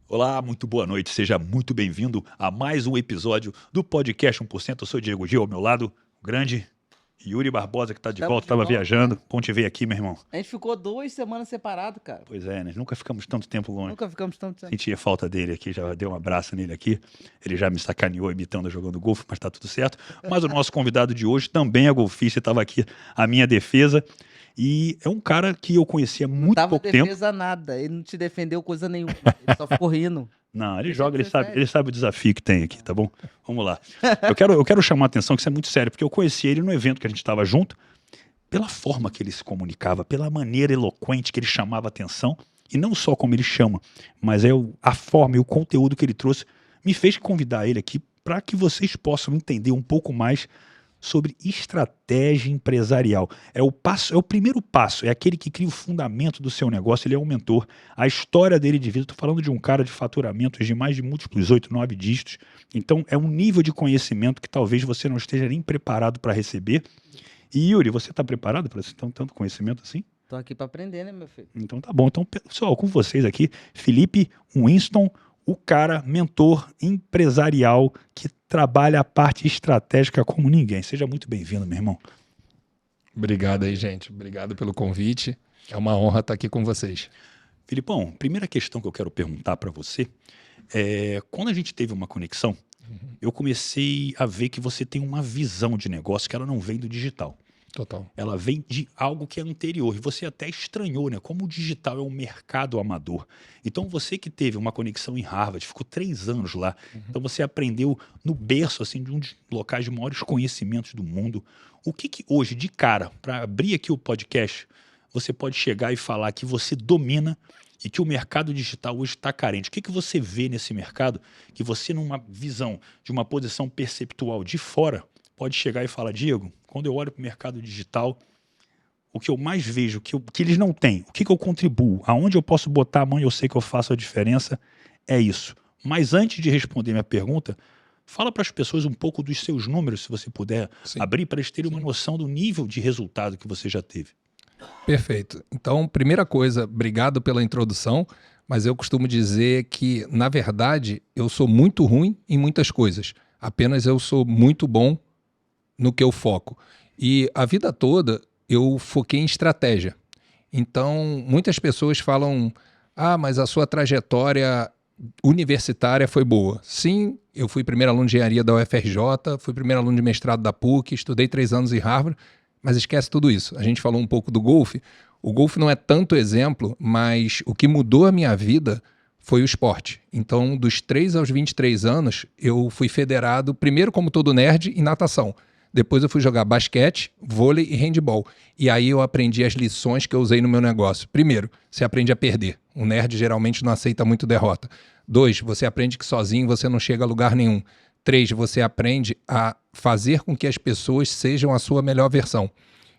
Olá, muito boa noite, seja muito bem-vindo a mais um episódio do podcast 1%. Eu sou o Diego Gil, ao meu lado, o grande Yuri Barbosa, que está de Estamos volta, de estava volta, viajando. né? Bom te ver aqui, meu irmão. A gente ficou 2 semanas separados, cara. Pois é, né? Nunca ficamos tanto tempo longe. Nunca ficamos tanto tempo. Sentia falta dele aqui, já dei um abraço nele aqui. Ele já me sacaneou imitando jogando golfe, mas tá tudo certo. Mas o nosso convidado de hoje também é golfista, estava aqui à minha defesa. E é um cara que eu conhecia há Não muito tava pouco tempo. defesa nada. Ele não te defendeu coisa nenhuma. Ele só ficou rindo. Não, ele Deixa joga, de ele ser sabe, sério. ele sabe o desafio que tem aqui, tá bom? Vamos lá. Eu quero chamar a atenção que isso é muito sério, porque eu conheci ele no evento que a gente estava junto, pela forma que ele se comunicava, pela maneira eloquente que ele chamava a atenção, e não só como ele chama, mas a forma e o conteúdo que ele trouxe me fez convidar ele aqui para que vocês possam entender um pouco mais sobre estratégia empresarial. É o primeiro passo, é aquele que cria o fundamento do seu negócio, ele é um mentor. A história dele de vida, estou falando de um cara de faturamentos de mais de múltiplos 8, 9 dígitos, então é um nível de conhecimento que talvez você não esteja nem preparado para receber. E Yuri, você está preparado para tanto conhecimento assim? Tô aqui pra aprender, né, meu filho? Então tá bom. Então, pessoal, com vocês aqui, Felipe Winston, o cara mentor empresarial que trabalha a parte estratégica como ninguém. Seja muito bem-vindo, meu irmão. Obrigado aí, gente. Obrigado pelo convite. É uma honra estar aqui com vocês. Filipão, primeira questão que eu quero perguntar para você é, quando a gente teve uma conexão, eu comecei a ver que você tem uma visão de negócio que ela não vem do digital. Total. Ela vem de algo que é anterior. E você até estranhou, né? Como o digital é um mercado amador. Então, você que teve uma conexão em Harvard, ficou 3 anos lá. Então, você aprendeu no berço, assim, de um dos locais de maiores conhecimentos do mundo. O que hoje, de cara, para abrir aqui o podcast, você pode chegar e falar que você domina e que o mercado digital hoje está carente? O que você vê nesse mercado que você, numa visão de uma posição perceptual de fora, pode chegar e falar, Diego, quando eu olho para o mercado digital, o que eu mais vejo, que eles não têm, o que eu contribuo, aonde eu posso botar a mão e eu sei que eu faço a diferença, é isso. Mas antes de responder minha pergunta, fala para as pessoas um pouco dos seus números, se você puder abrir, para eles terem uma noção do nível de resultado que você já teve. Perfeito. Então, primeira coisa, obrigado pela introdução, mas eu costumo dizer que, na verdade, eu sou muito ruim em muitas coisas. Apenas eu sou muito bom no que eu foco. E a vida toda eu foquei em estratégia. Então, muitas pessoas falam, mas a sua trajetória universitária foi boa. Sim, eu fui primeiro aluno de engenharia da UFRJ, fui primeiro aluno de mestrado da PUC, estudei 3 anos em Harvard, mas esquece tudo isso. A gente falou um pouco do golfe. O golfe não é tanto exemplo, mas o que mudou a minha vida foi o esporte. Então, dos 3 aos 23 anos, eu fui federado, primeiro como todo nerd, em natação. Depois eu fui jogar basquete, vôlei e handball. E aí eu aprendi as lições que eu usei no meu negócio. Primeiro, você aprende a perder. Um nerd geralmente não aceita muito derrota. 2, você aprende que sozinho você não chega a lugar nenhum. 3, você aprende a fazer com que as pessoas sejam a sua melhor versão.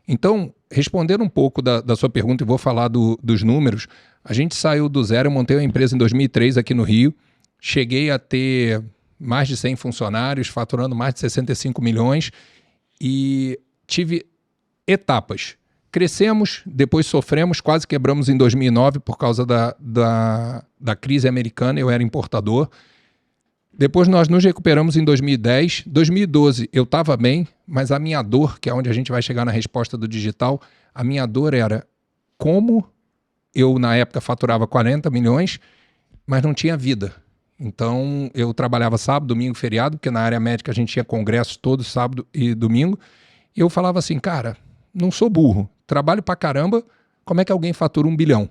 Então, respondendo um pouco da sua pergunta, e vou falar dos números, a gente saiu do zero, eu montei uma empresa em 2003 aqui no Rio, cheguei a ter mais de 100 funcionários, faturando mais de 65 milhões, e tive etapas. Crescemos, depois sofremos, quase quebramos em 2009 por causa da crise americana, eu era importador. Depois nós nos recuperamos em 2010. 2012 eu estava bem, mas a minha dor, que é onde a gente vai chegar na resposta do digital, a minha dor era como eu na época faturava 40 milhões, mas não tinha vida. Então, eu trabalhava sábado, domingo, feriado, porque na área médica a gente tinha congressos todo sábado e domingo. E eu falava assim, cara, não sou burro, trabalho pra caramba, como é que alguém fatura 1 bilhão?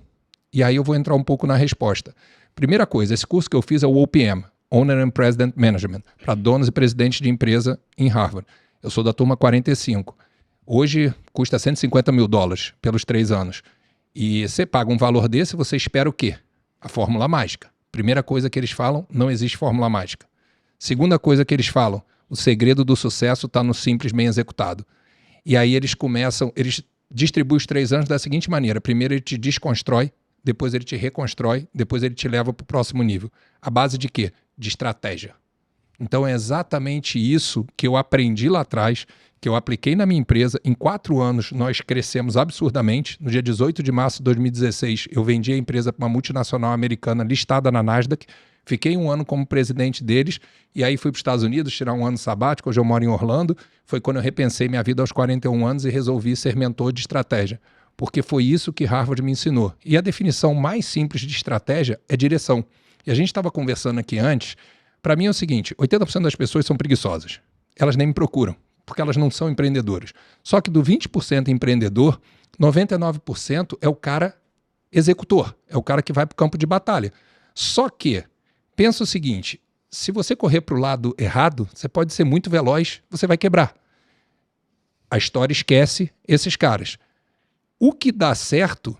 E aí eu vou entrar um pouco na resposta. Primeira coisa, esse curso que eu fiz é o OPM, Owner and President Management, para donos e presidentes de empresa em Harvard. Eu sou da turma 45. Hoje custa $150 mil pelos 3 anos. E você paga um valor desse, você espera o quê? A fórmula mágica. Primeira coisa que eles falam, não existe fórmula mágica. Segunda coisa que eles falam, o segredo do sucesso está no simples bem executado. E aí eles distribuem os 3 anos da seguinte maneira. Primeiro ele te desconstrói, depois ele te reconstrói, depois ele te leva para o próximo nível. A base de quê? De estratégia. Então é exatamente isso que eu aprendi lá atrás, que eu apliquei na minha empresa. Em 4 anos nós crescemos absurdamente. No dia 18 de março de 2016 eu vendi a empresa para uma multinacional americana listada na Nasdaq. Fiquei um ano como presidente deles e aí fui para os Estados Unidos tirar um ano sabático. Hoje eu moro em Orlando. Foi quando eu repensei minha vida aos 41 anos e resolvi ser mentor de estratégia. Porque foi isso que Harvard me ensinou. E a definição mais simples de estratégia é direção. E a gente estava conversando aqui antes. Para mim é o seguinte, 80% das pessoas são preguiçosas. Elas nem me procuram, porque elas não são empreendedoras. Só que do 20% empreendedor, 99% é o cara executor. É o cara que vai para o campo de batalha. Só que, pensa o seguinte, se você correr para o lado errado, você pode ser muito veloz, você vai quebrar. A história esquece esses caras. O que dá certo,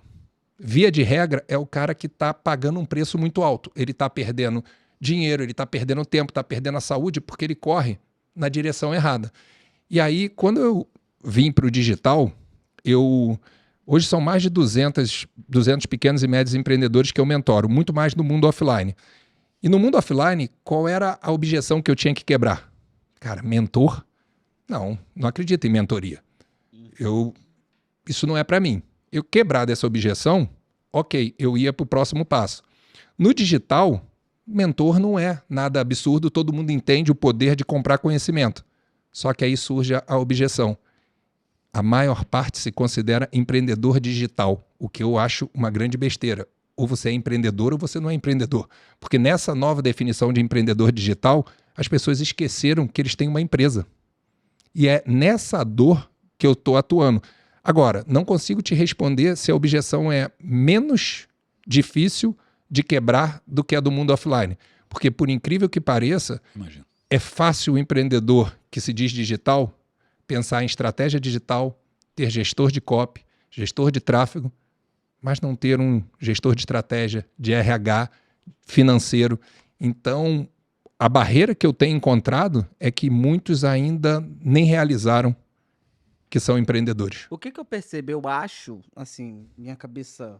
via de regra, é o cara que está pagando um preço muito alto. Ele está perdendo dinheiro, ele está perdendo tempo, está perdendo a saúde, porque ele corre na direção errada. E aí, quando eu vim para o digital, hoje são mais de 200 pequenos e médios empreendedores que eu mentoro, muito mais no mundo offline. E no mundo offline, qual era a objeção que eu tinha que quebrar? Cara, mentor? Não acredito em mentoria. Isso não é para mim. Eu quebrar dessa objeção, ok, eu ia para o próximo passo. No digital, mentor não é nada absurdo, todo mundo entende o poder de comprar conhecimento. Só que aí surge a objeção. A maior parte se considera empreendedor digital, o que eu acho uma grande besteira. Ou você é empreendedor ou você não é empreendedor. Porque nessa nova definição de empreendedor digital, as pessoas esqueceram que eles têm uma empresa. E é nessa dor que eu estou atuando. Agora, não consigo te responder se a objeção é menos difícil de quebrar do que a do mundo offline. Porque, por incrível que pareça, Imagina. É fácil o empreendedor que se diz digital pensar em estratégia digital, ter gestor de copy, gestor de tráfego, mas não ter um gestor de estratégia, de RH, financeiro. Então, a barreira que eu tenho encontrado é que muitos ainda nem realizaram que são empreendedores. O que eu percebo, eu acho, assim, minha cabeça,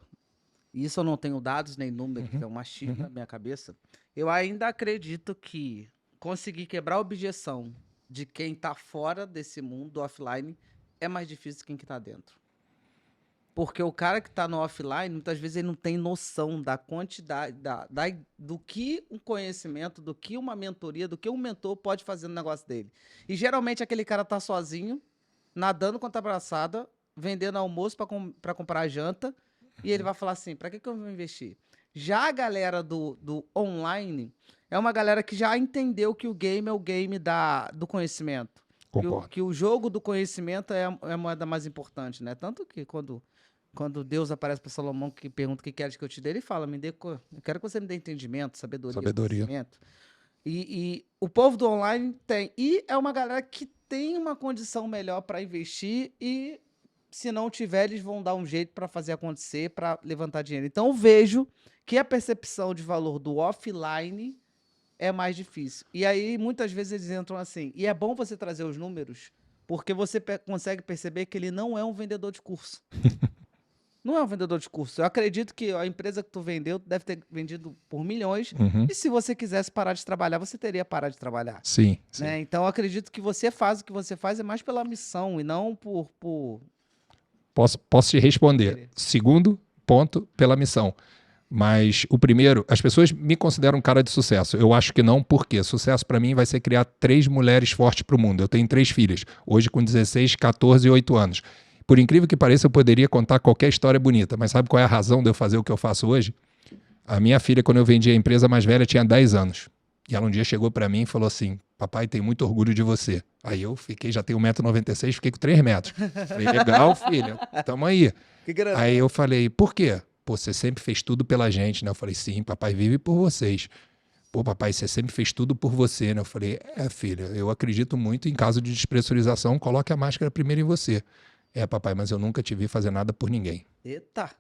e isso eu não tenho dados nem números, é uma achismo na minha cabeça, eu ainda acredito que conseguir quebrar a objeção de quem tá fora desse mundo offline é mais difícil que quem que tá dentro. Porque o cara que tá no offline, muitas vezes ele não tem noção da quantidade, do que um conhecimento, do que uma mentoria, do que um mentor pode fazer no negócio dele. E geralmente aquele cara tá sozinho, nadando contra a braçada, vendendo almoço para comprar janta, e ele vai falar assim, para que eu vou investir? Já a galera do online é uma galera que já entendeu que o game é o game do conhecimento. Que o jogo do conhecimento é a moeda mais importante, né? Tanto que quando Deus aparece para Salomão que pergunta o que queres que eu te dê, ele fala, eu quero que você me dê entendimento, sabedoria. Conhecimento. E o povo do online tem. E é uma galera que tem uma condição melhor para investir e se não tiver, eles vão dar um jeito para fazer acontecer, para levantar dinheiro. Então eu vejo que a percepção de valor do offline é mais difícil. E aí, muitas vezes, eles entram assim. E é bom você trazer os números, porque você consegue perceber que ele não é um vendedor de curso. Não é um vendedor de curso. Eu acredito que a empresa que tu vendeu deve ter vendido por milhões. E se você quisesse parar de trabalhar, você teria parado de trabalhar. Sim. Né? Então, eu acredito que você faz o que você faz é mais pela missão e não por... Posso te responder. Segundo ponto, pela missão. Mas o primeiro, as pessoas me consideram um cara de sucesso. Eu acho que não, porque sucesso para mim vai ser criar 3 mulheres fortes para o mundo. Eu tenho 3 filhas, hoje com 16, 14 e 8 anos. Por incrível que pareça, eu poderia contar qualquer história bonita, mas sabe qual é a razão de eu fazer o que eu faço hoje? A minha filha, quando eu vendi a empresa mais velha, tinha 10 anos. E ela um dia chegou para mim e falou assim, papai, tenho muito orgulho de você. Aí eu já tenho 1,96 m, fiquei com 3 metros. Falei, legal, filha, tamo aí. Que grande. Aí eu falei, por quê? Pô, você sempre fez tudo pela gente, né? Eu falei, sim, papai vive por vocês. Pô, papai, você sempre fez tudo por você, né? Eu falei, filha, eu acredito muito em caso de despressurização, coloque a máscara primeiro em você. Papai, mas eu nunca te vi fazer nada por ninguém. Eita!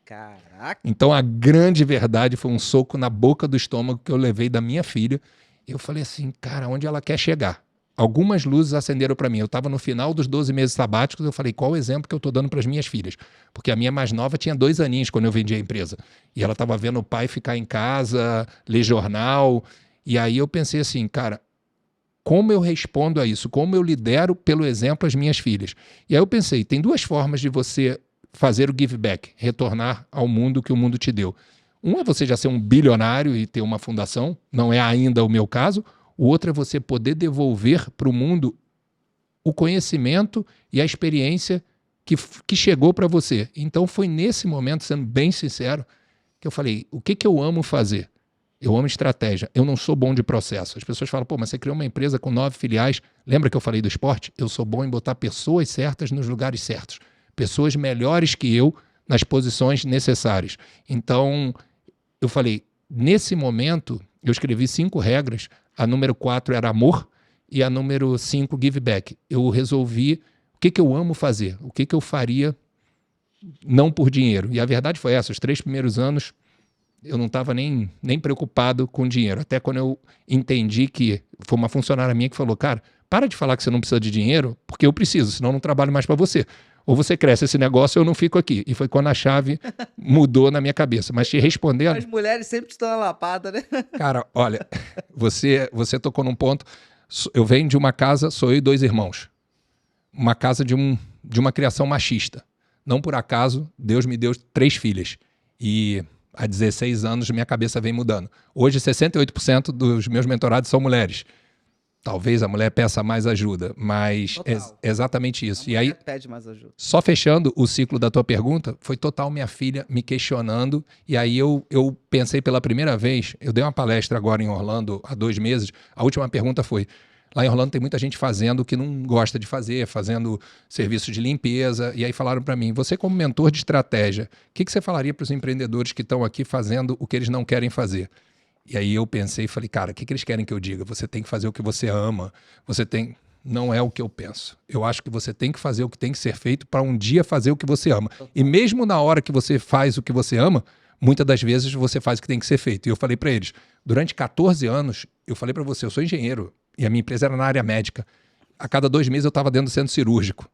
Caraca! Então a grande verdade foi um soco na boca do estômago que eu levei da minha filha. Eu falei assim, cara, onde ela quer chegar? Algumas luzes acenderam para mim. Eu estava no final dos 12 meses sabáticos, eu falei, qual o exemplo que eu estou dando para as minhas filhas? Porque a minha mais nova tinha 2 aninhos quando eu vendi a empresa. E ela estava vendo o pai ficar em casa, ler jornal. E aí eu pensei assim, cara, como eu respondo a isso? Como eu lidero pelo exemplo as minhas filhas? E aí eu pensei, tem 2 formas de você fazer o give back, retornar ao mundo que o mundo te deu. Um é você já ser um bilionário e ter uma fundação, não é ainda o meu caso. O outro é você poder devolver para o mundo o conhecimento e a experiência que chegou para você. Então foi nesse momento, sendo bem sincero, que eu falei, o que eu amo fazer? Eu amo estratégia, eu não sou bom de processo. As pessoas falam, pô, mas você criou uma empresa com 9 filiais. Lembra que eu falei do esporte? Eu sou bom em botar pessoas certas nos lugares certos. Pessoas melhores que eu nas posições necessárias. Então, eu falei, nesse momento, eu escrevi 5 regras. A número 4 era amor e a número 5, give back. Eu resolvi o que eu amo fazer, o que eu faria não por dinheiro. E a verdade foi essa, os 3 primeiros anos eu não estava nem preocupado com dinheiro. Até quando eu entendi que foi uma funcionária minha que falou, cara, para de falar que você não precisa de dinheiro, porque eu preciso, senão eu não trabalho mais para você. Ou você cresce esse negócio ou eu não fico aqui. E foi quando a chave mudou na minha cabeça. Mas te respondendo... As mulheres sempre estão na lapada, né? Cara, olha, você tocou num ponto. Eu venho de uma casa, sou eu e 2 irmãos. Uma casa de uma criação machista. Não por acaso, Deus me deu 3 filhas. E há 16 anos minha cabeça vem mudando. Hoje, 68% dos meus mentorados são mulheres. Talvez a mulher peça mais ajuda, mas é exatamente isso. E aí, pede mais ajuda. Só fechando o ciclo da tua pergunta, foi total minha filha me questionando, e aí eu pensei pela primeira vez, eu dei uma palestra agora em Orlando há 2 meses, a última pergunta foi, lá em Orlando tem muita gente fazendo o que não gosta de fazer, fazendo serviço de limpeza, e aí falaram para mim, você como mentor de estratégia, o que você falaria para os empreendedores que estão aqui fazendo o que eles não querem fazer? E aí eu pensei e falei, cara, o que eles querem que eu diga? Você tem que fazer o que você ama, você tem... Não é o que eu penso. Eu acho que você tem que fazer o que tem que ser feito para um dia fazer o que você ama. E mesmo na hora que você faz o que você ama, muitas das vezes você faz o que tem que ser feito. E eu falei para eles, durante 14 anos, eu falei para você, eu sou engenheiro e a minha empresa era na área médica. A cada 2 meses eu estava dentro do centro cirúrgico,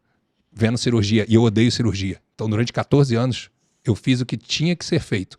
vendo cirurgia, e eu odeio cirurgia. Então durante 14 anos eu fiz o que tinha que ser feito.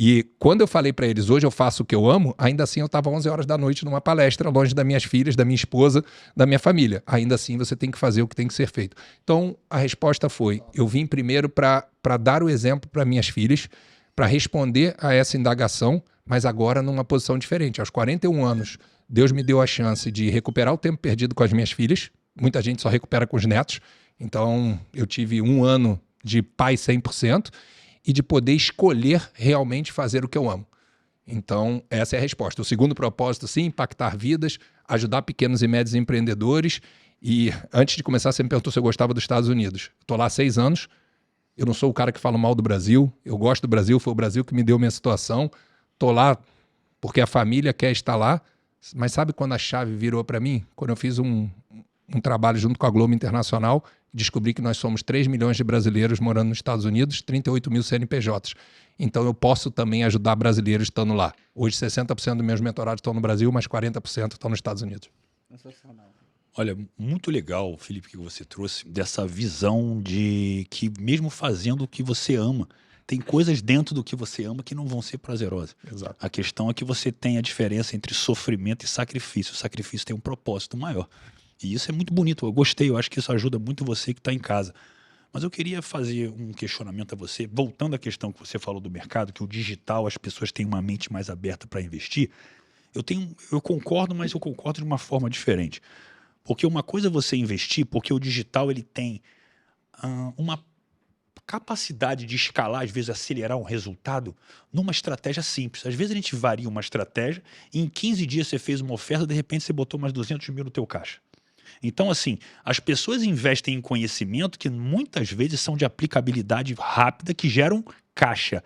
E quando eu falei para eles, hoje eu faço o que eu amo, ainda assim eu estava 11 horas da noite numa palestra, longe das minhas filhas, da minha esposa, da minha família. Ainda assim você tem que fazer o que tem que ser feito. Então a resposta foi, eu vim primeiro para dar o exemplo para minhas filhas, para responder a essa indagação, mas agora numa posição diferente. Aos 41 anos, Deus me deu a chance de recuperar o tempo perdido com as minhas filhas. Muita gente só recupera com os netos. Então eu tive 1 ano de pai 100%. E de poder escolher realmente fazer o que eu amo. Então, essa é a resposta. O segundo propósito, sim, impactar vidas, ajudar pequenos e médios empreendedores. E antes de começar, você me perguntou se eu gostava dos Estados Unidos. Estou lá há 6 anos, eu não sou o cara que fala mal do Brasil, eu gosto do Brasil, foi o Brasil que me deu minha situação. Estou lá porque a família quer estar lá, mas sabe quando a chave virou para mim? Quando eu fiz um trabalho junto com a Globo Internacional, descobri que nós somos 3 milhões de brasileiros morando nos Estados Unidos, 38 mil CNPJs. Então eu posso também ajudar brasileiros estando lá. Hoje 60% dos meus mentorados estão no Brasil, mas 40% estão nos Estados Unidos. Sensacional. Olha, muito legal, Felipe, que você trouxe dessa visão de que mesmo fazendo o que você ama, tem coisas dentro do que você ama que não vão ser prazerosas. Exato. A questão é que você tem a diferença entre sofrimento e sacrifício. O sacrifício tem um propósito maior. E isso é muito bonito, eu gostei, eu acho que isso ajuda muito você que está em casa. Mas eu queria fazer um questionamento a você, voltando à questão que você falou do mercado, que o digital, as pessoas têm uma mente mais aberta para investir. Eu concordo, mas eu concordo de uma forma diferente. Porque uma coisa é você investir, porque o digital ele tem uma capacidade de escalar, às vezes acelerar um resultado numa estratégia simples. Às vezes a gente varia uma estratégia e em 15 dias você fez uma oferta, de repente você botou mais 200 mil no teu caixa. Então, assim, as pessoas investem em conhecimento que muitas vezes são de aplicabilidade rápida, que geram caixa.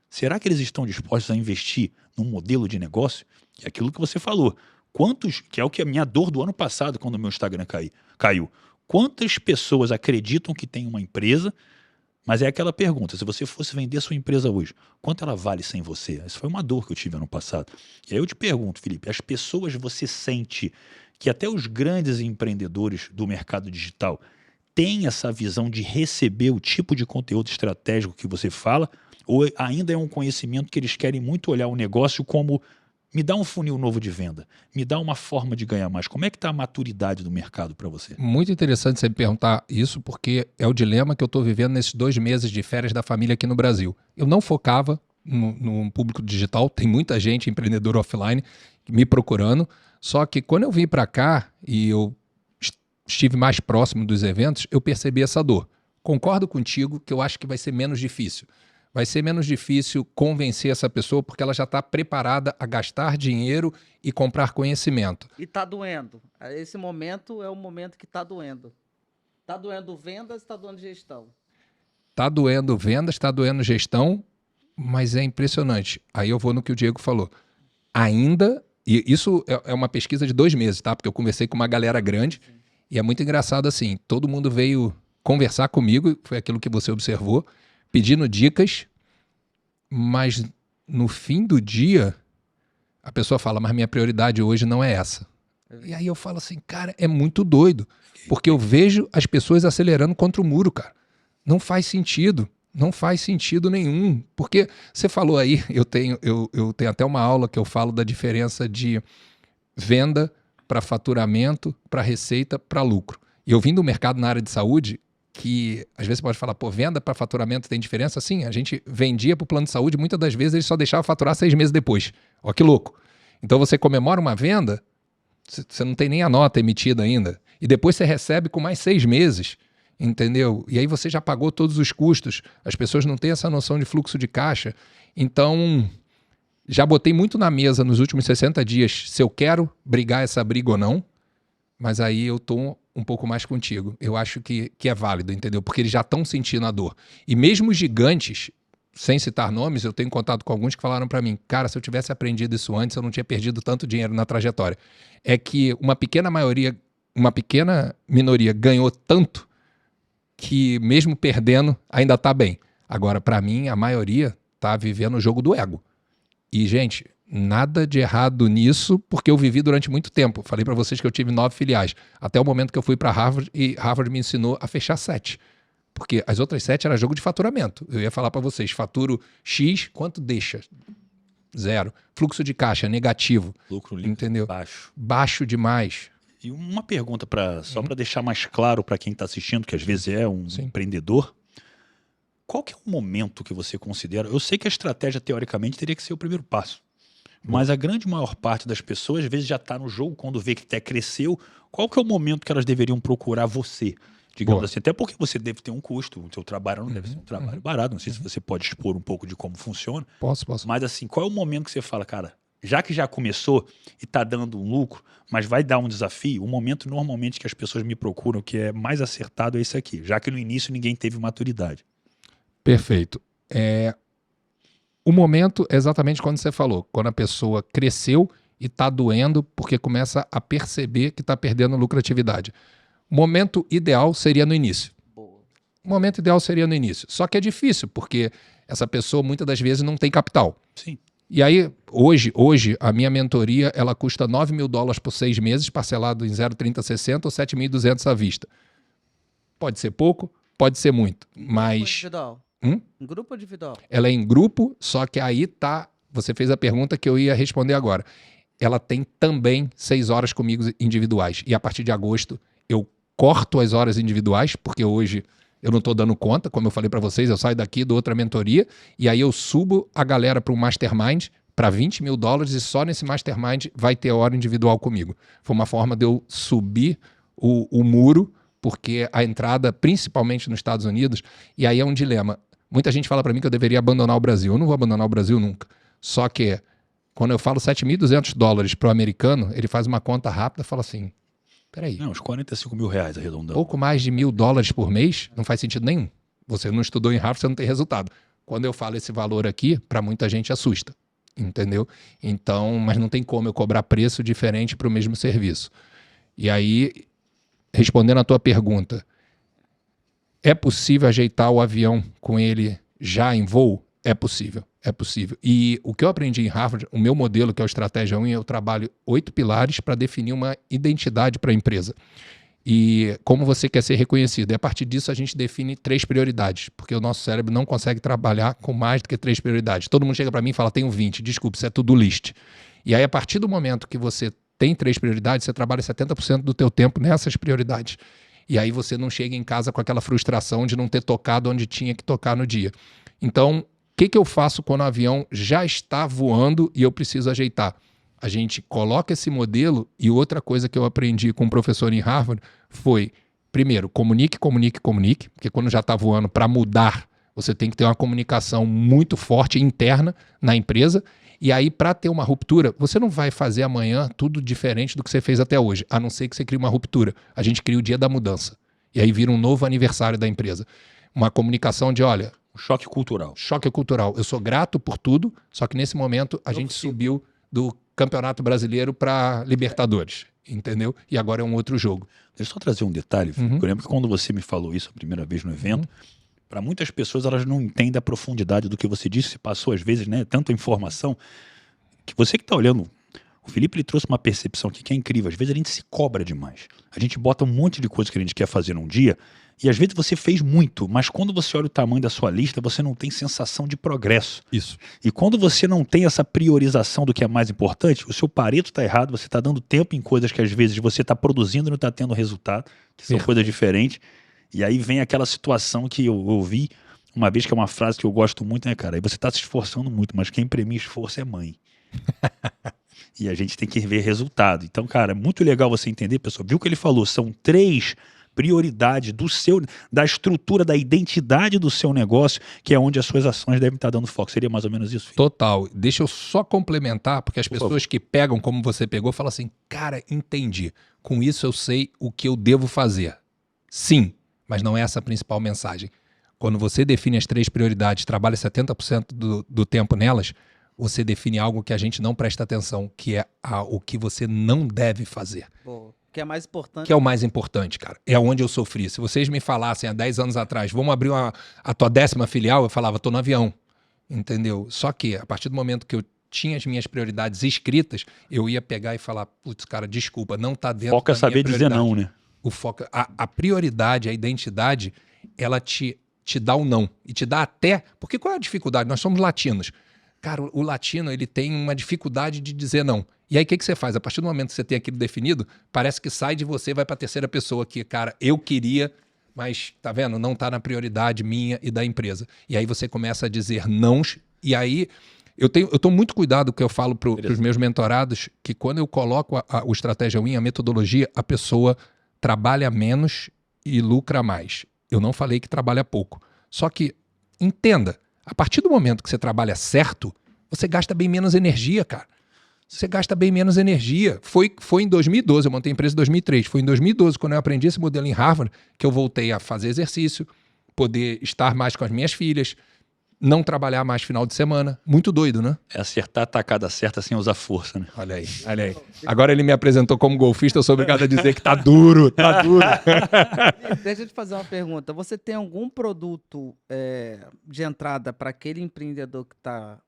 Será que eles estão dispostos a investir num modelo de negócio? É aquilo que você falou. Que é o que a minha dor do ano passado, quando o meu Instagram caiu. Quantas pessoas acreditam que tem uma empresa, mas é aquela pergunta, se você fosse vender sua empresa hoje, quanto ela vale sem você? Essa foi uma dor que eu tive ano passado. E aí eu te pergunto, Felipe, as pessoas você sente que até os grandes empreendedores do mercado digital têm essa visão de receber o tipo de conteúdo estratégico que você fala, ou ainda é um conhecimento que eles querem muito olhar o negócio como me dá um funil novo de venda, me dá uma forma de ganhar mais. Como é que está a maturidade do mercado para você? Muito interessante você me perguntar isso, porque é o dilema que eu estou vivendo nesses 2 meses de férias da família aqui no Brasil. Eu não focava no público digital, tem muita gente, empreendedor offline, me procurando. Só que quando eu vim para cá e eu estive mais próximo dos eventos, eu percebi essa dor. Concordo contigo que eu acho que vai ser menos difícil. Vai ser menos difícil convencer essa pessoa porque ela já está preparada a gastar dinheiro e comprar conhecimento. E tá doendo. Esse momento é o momento que tá doendo. Tá doendo vendas, tá doendo gestão. Tá doendo vendas, tá doendo gestão, mas é impressionante. Aí eu vou no que o Diego falou. Ainda, e isso é uma pesquisa de 2 meses, tá? Porque eu conversei com uma galera grande. Sim. E é muito engraçado assim, todo mundo veio conversar comigo, foi aquilo que você observou, pedindo dicas, mas no fim do dia, a pessoa fala, mas minha prioridade hoje não é essa. E aí eu falo assim, cara, é muito doido, porque eu vejo as pessoas acelerando contra o muro, cara. Não faz sentido nenhum, porque você falou aí, eu tenho até uma aula que eu falo da diferença de venda para faturamento, para receita, para lucro. E eu vim do mercado na área de saúde, que às vezes você pode falar, pô, venda para faturamento tem diferença? Sim, a gente vendia para o plano de saúde, muitas das vezes ele só deixava faturar 6 meses depois. Ó que louco. Então você comemora uma venda, você não tem nem a nota emitida ainda, e depois você recebe com mais 6 meses, entendeu? E aí você já pagou todos os custos, as pessoas não têm essa noção de fluxo de caixa. Então, já botei muito na mesa nos últimos 60 dias se eu quero brigar essa briga ou não, mas aí eu tô um pouco mais contigo. Eu acho que é válido, entendeu? Porque eles já estão sentindo a dor. E mesmo os gigantes, sem citar nomes, eu tenho contato com alguns que falaram para mim, cara, se eu tivesse aprendido isso antes, eu não tinha perdido tanto dinheiro na trajetória. É que uma pequena minoria ganhou tanto que mesmo perdendo, ainda tá bem. Agora, para mim, a maioria tá vivendo o jogo do ego. E, gente, nada de errado nisso, porque eu vivi durante muito tempo. Falei para vocês que eu tive 9 filiais. Até o momento que eu fui para Harvard, e Harvard me ensinou a fechar 7. Porque as outras 7 era jogo de faturamento. Eu ia falar para vocês, faturo X, quanto deixa? 0. Fluxo de caixa, negativo. Lucro líquido entendeu? baixo. Baixo demais. E uma pergunta, só para deixar mais claro para quem está assistindo, que às vezes é um empreendedor. Qual que é o momento que você considera? Eu sei que a estratégia, teoricamente, teria que ser o primeiro passo. Mas a grande maior parte das pessoas, às vezes, já está no jogo, quando vê que até cresceu. Qual que é o momento que elas deveriam procurar você? Digamos assim, até porque você deve ter um custo, o seu trabalho não deve ser um trabalho barato. Não sei se você pode expor um pouco de como funciona. Posso. Mas assim, qual é o momento que você fala, cara, já que já começou e está dando um lucro, mas vai dar um desafio, o momento normalmente que as pessoas me procuram, que é mais acertado, é esse aqui. Já que no início ninguém teve maturidade. Perfeito. O momento é exatamente quando você falou, quando a pessoa cresceu e está doendo porque começa a perceber que está perdendo lucratividade. O momento ideal seria no início. Boa. O momento ideal seria no início. Só que é difícil, porque essa pessoa muitas das vezes não tem capital. Sim. E aí, hoje a minha mentoria ela custa $9.000 por 6 meses, parcelado em 0,3060 ou 7.200 à vista. Pode ser pouco, pode ser muito, mas... Individual. Em grupo individual? Ela é em grupo, só que aí tá... Você fez a pergunta que eu ia responder agora. Ela tem também 6 horas comigo individuais. E a partir de agosto, eu corto as horas individuais, porque hoje eu não estou dando conta. Como eu falei para vocês, eu saio daqui, dou outra mentoria, e aí eu subo a galera para um mastermind para $20.000 e só nesse mastermind vai ter hora individual comigo. Foi uma forma de eu subir o muro, porque a entrada, principalmente nos Estados Unidos, e aí é um dilema. Muita gente fala para mim que eu deveria abandonar o Brasil. Eu não vou abandonar o Brasil nunca. Só que quando eu falo $7.200 para o americano, ele faz uma conta rápida e fala assim, peraí. Não, uns $45 mil arredondando. Pouco mais de $1.000 por mês não faz sentido nenhum. Você não estudou em Harvard, você não tem resultado. Quando eu falo esse valor aqui, para muita gente assusta. Entendeu? Então, mas não tem como eu cobrar preço diferente para o mesmo serviço. E aí, respondendo a tua pergunta, é possível ajeitar o avião com ele já em voo? É possível, é possível. E o que eu aprendi em Harvard, o meu modelo, que é o Estratégia 1, eu trabalho 8 pilares para definir uma identidade para a empresa. E como você quer ser reconhecido. E a partir disso a gente define 3 prioridades, porque o nosso cérebro não consegue trabalhar com mais do que 3 prioridades. Todo mundo chega para mim e fala, tenho 20, desculpa, isso é to-do list. E aí a partir do momento que você tem 3 prioridades, você trabalha 70% do teu tempo nessas prioridades. E aí você não chega em casa com aquela frustração de não ter tocado onde tinha que tocar no dia. Então, que eu faço quando o avião já está voando e eu preciso ajeitar? A gente coloca esse modelo e outra coisa que eu aprendi com um professor em Harvard foi, primeiro, comunique, porque quando já está voando, para mudar, você tem que ter uma comunicação muito forte interna na empresa. E aí, para ter uma ruptura, você não vai fazer amanhã tudo diferente do que você fez até hoje, a não ser que você crie uma ruptura. A gente cria o dia da mudança. E aí vira um novo aniversário da empresa. Uma comunicação de, olha... Choque cultural. Choque cultural. Eu sou grato por tudo, só que nesse momento a gente subiu do Campeonato Brasileiro para Libertadores, entendeu? E agora é um outro jogo. Deixa eu só trazer um detalhe, Felipe. Eu lembro que quando você me falou isso a primeira vez no evento, para muitas pessoas elas não entendem a profundidade do que você disse, se passou às vezes, né, tanta informação, que você que está olhando, o Felipe ele trouxe uma percepção aqui que é incrível. Às vezes a gente se cobra demais. A gente bota um monte de coisa que a gente quer fazer num dia e às vezes você fez muito, mas quando você olha o tamanho da sua lista, você não tem sensação de progresso. Isso. E quando você não tem essa priorização do que é mais importante, o seu Pareto está errado, você está dando tempo em coisas que às vezes você está produzindo e não está tendo resultado, que são coisas diferentes. E aí vem aquela situação que eu ouvi uma vez, que é uma frase que eu gosto muito, né, cara? Aí você está se esforçando muito, mas quem premia esforço é mãe. E a gente tem que ver resultado. Então, cara, é muito legal você entender, pessoal. Viu o que ele falou? São 3 prioridades da estrutura, da identidade do seu negócio, que é onde as suas ações devem estar dando foco. Seria mais ou menos isso, filho? Total. Deixa eu só complementar, porque as pessoas que pegam como você pegou, falam assim, cara, entendi. Com isso eu sei o que eu devo fazer. Sim, mas não é essa a principal mensagem. Quando você define as 3 prioridades, trabalha 70% do tempo nelas, você define algo que a gente não presta atenção, que é o que você não deve fazer. Que é mais importante. Que é o mais importante, cara. É onde eu sofri. Se vocês me falassem há 10 anos atrás, vamos abrir a tua 10ª filial, eu falava, tô no avião. Entendeu? Só que, a partir do momento que eu tinha as minhas prioridades escritas, eu ia pegar e falar, putz, cara, desculpa, não tá dentro Foco é da minha saber dizer prioridade. não, né? O foco, a prioridade, a identidade, ela te dá o não. E te dá até... Porque qual é a dificuldade? Nós somos latinos. Cara, o latino, ele tem uma dificuldade de dizer não. E aí, o que você faz? A partir do momento que você tem aquilo definido, parece que sai de você e vai para a terceira pessoa que, cara, eu queria, mas, tá vendo? Não tá na prioridade minha e da empresa. E aí você começa a dizer nãos. E aí, eu tô muito cuidado com o que eu falo para os meus mentorados, que quando eu coloco o Estratégia Win, a metodologia, a pessoa trabalha menos e lucra mais. Eu não falei que trabalha pouco. Só que, entenda, a partir do momento que você trabalha certo, você gasta bem menos energia, cara. Você gasta bem menos energia. Foi em 2012, eu montei a empresa em 2003. Foi em 2012, quando eu aprendi esse modelo em Harvard, que eu voltei a fazer exercício, poder estar mais com as minhas filhas, não trabalhar mais final de semana. Muito doido, né? É acertar a tacada certa sem usar força, né? Olha aí, olha aí. Agora ele me apresentou como golfista, eu sou obrigado a dizer que tá duro, tá duro. Deixa eu te fazer uma pergunta. Você tem algum produto de entrada para aquele empreendedor que tá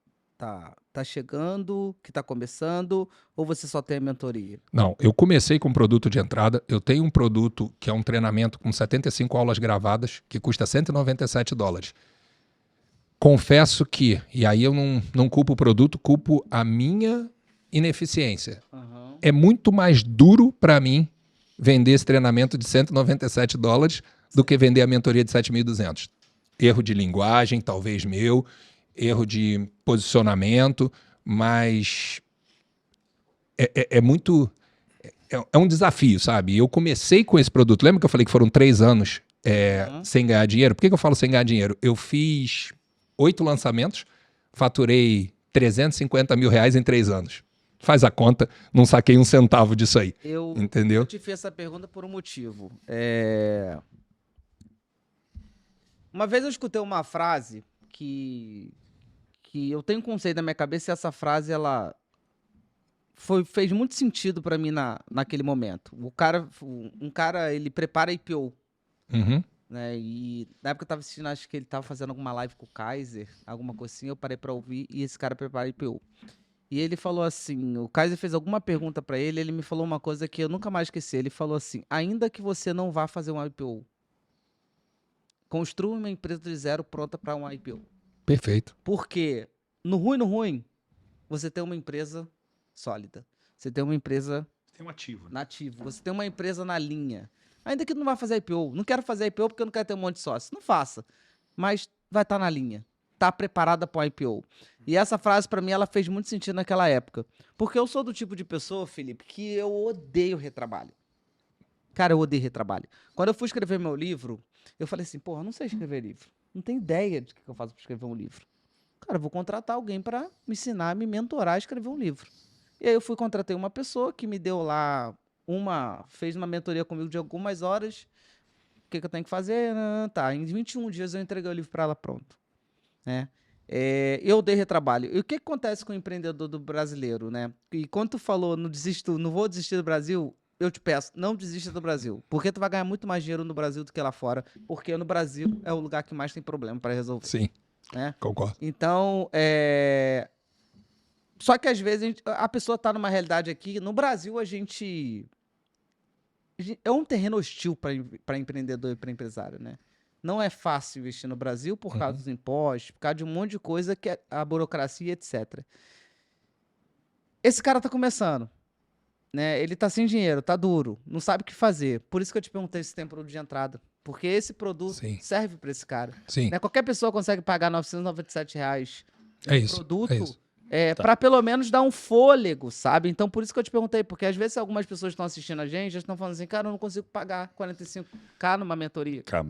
chegando, que tá começando, ou você só tem a mentoria? Não, eu comecei com um produto de entrada. Eu tenho um produto que é um treinamento com 75 aulas gravadas, que custa $197. Confesso que, e aí eu não culpo o produto, culpo a minha ineficiência. Uhum. É muito mais duro para mim vender esse treinamento de $197 do que vender a mentoria de 7.200. Erro de linguagem, talvez meu, erro de posicionamento, mas é muito... É um desafio, sabe? Eu comecei com esse produto. Lembra que eu falei que foram 3 anos sem ganhar dinheiro? Por que eu falo sem ganhar dinheiro? Eu fiz 8 lançamentos, faturei R$350 mil em 3 anos. Faz a conta, não saquei um centavo disso aí. Entendeu? Eu te fiz essa pergunta por um motivo. Uma vez eu escutei uma frase que eu tenho um conceito na minha cabeça e essa frase, ela fez muito sentido para mim naquele momento. Um cara, ele prepara IPO. Uhum. Né? E na época eu tava assistindo, acho que ele tava fazendo alguma live com o Kaiser, alguma coisa assim, eu parei pra ouvir e esse cara prepara IPO. E ele falou assim, o Kaiser fez alguma pergunta pra ele, ele me falou uma coisa que eu nunca mais esqueci, ele falou assim, ainda que você não vá fazer um IPO, construa uma empresa de zero pronta para um IPO. Perfeito. Porque no ruim, você tem uma empresa sólida, você tem uma empresa Tem um ativo. nativo, você tem uma empresa na linha. Ainda que não vai fazer IPO. Não quero fazer IPO porque eu não quero ter um monte de sócio. Não faça. Mas vai estar na linha. tá preparada para o IPO. E essa frase, para mim, ela fez muito sentido naquela época. Porque eu sou do tipo de pessoa, Felipe, que eu odeio retrabalho. Cara, eu odeio retrabalho. Quando eu fui escrever meu livro, eu falei assim, porra, eu não sei escrever livro. Não tenho ideia de que eu faço para escrever um livro. Cara, eu vou contratar alguém para me ensinar, me mentorar a escrever um livro. E aí eu contratei uma pessoa que me deu lá fez uma mentoria comigo de algumas horas. O que eu tenho que fazer? Tá, em 21 dias eu entreguei o livro para ela pronto. Né? Eu dei retrabalho. E o que acontece com o empreendedor do brasileiro, né? E quando tu falou, não vou desistir do Brasil, eu te peço, não desista do Brasil. Porque tu vai ganhar muito mais dinheiro no Brasil do que lá fora. Porque no Brasil é o lugar que mais tem problema para resolver. Sim, né? concordo. Então, só que às vezes a pessoa tá numa realidade aqui. No Brasil, a gente é um terreno hostil para empreendedor e para empresário, né? Não é fácil investir no Brasil por causa dos impostos, por causa de um monte de coisa que é a burocracia, etc. Esse cara tá começando, né? Ele tá sem dinheiro, tá duro, não sabe o que fazer. Por isso que eu te perguntei se tem produto de entrada. Porque esse produto Sim. serve para esse cara. Sim. Né? Qualquer pessoa consegue pagar R$ 997 É isso, produto. é isso. Tá. Para pelo menos dar um fôlego, sabe? Então, por isso que eu te perguntei, porque às vezes algumas pessoas estão assistindo a gente, já estão falando assim, cara, eu não consigo pagar 45k numa mentoria. Cara,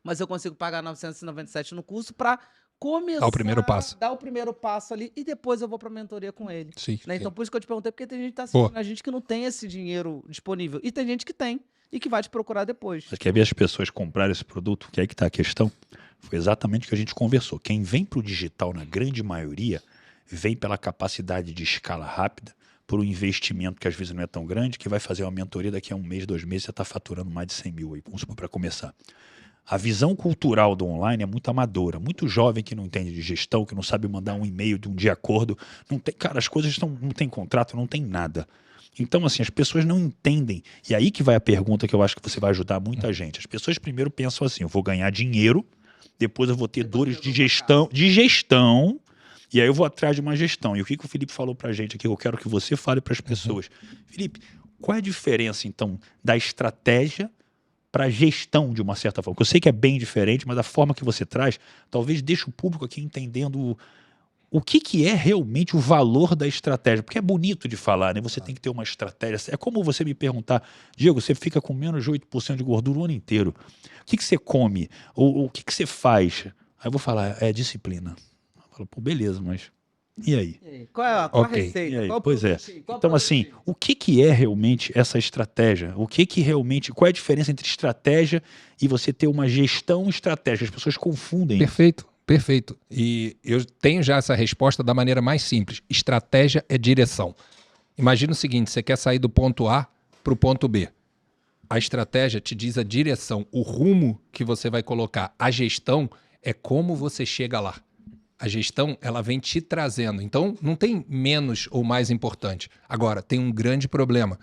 Mas eu consigo pagar 997 no curso para começar Dar o primeiro passo. dar o primeiro passo ali e depois eu vou para mentoria com ele. Sim. Né? Então, por isso que eu te perguntei, porque tem gente que tá assistindo Pô. a gente que não tem esse dinheiro disponível. E tem gente que tem e que vai te procurar depois. Mas quer ver as pessoas comprarem esse produto? Que aí que tá a questão. Foi exatamente o que a gente conversou. Quem vem para o digital, na grande maioria, vem pela capacidade de escala rápida, por um investimento que às vezes não é tão grande, que vai fazer uma mentoria daqui a 1 mês, 2 meses, você está faturando mais de 100 mil aí, vamos supor, para começar. A visão cultural do online é muito amadora, muito jovem que não entende de gestão, que não sabe mandar um e-mail de acordo. Não tem, cara, as coisas não tem contrato, não tem nada. Então, assim, as pessoas não entendem. E aí que vai a pergunta que eu acho que você vai ajudar muita gente. As pessoas primeiro pensam assim, eu vou ganhar dinheiro, depois eu vou ter dores de gestão, e aí eu vou atrás de uma gestão. E o que o Felipe falou pra gente aqui, eu quero que você fale para as pessoas. Felipe, qual é a diferença, então, da estratégia para a gestão, de uma certa forma? Porque eu sei que é bem diferente, mas a forma que você traz, talvez deixe o público aqui entendendo o que é realmente o valor da estratégia. Porque é bonito de falar, né? Você tem que ter uma estratégia. É como você me perguntar, Diego, você fica com menos de 8% de gordura o ano inteiro. O que você come? Ou o que você faz? Aí eu vou falar, é disciplina. Eu falo, pô, beleza, mas e aí? E aí? Qual é a receita? E aí? Qual Pois é. produtinho? Qual Então, assim, produtinho? o que é realmente essa estratégia? O que realmente, qual é a diferença entre estratégia e você ter uma gestão estratégica? As pessoas confundem. Perfeito, perfeito. E eu tenho já essa resposta da maneira mais simples. Estratégia é direção. Imagina o seguinte, você quer sair do ponto A para o ponto B. A estratégia te diz a direção, o rumo que você vai colocar. A gestão é como você chega lá. A gestão, ela vem te trazendo. Então, não tem menos ou mais importante. Agora, tem um grande problema.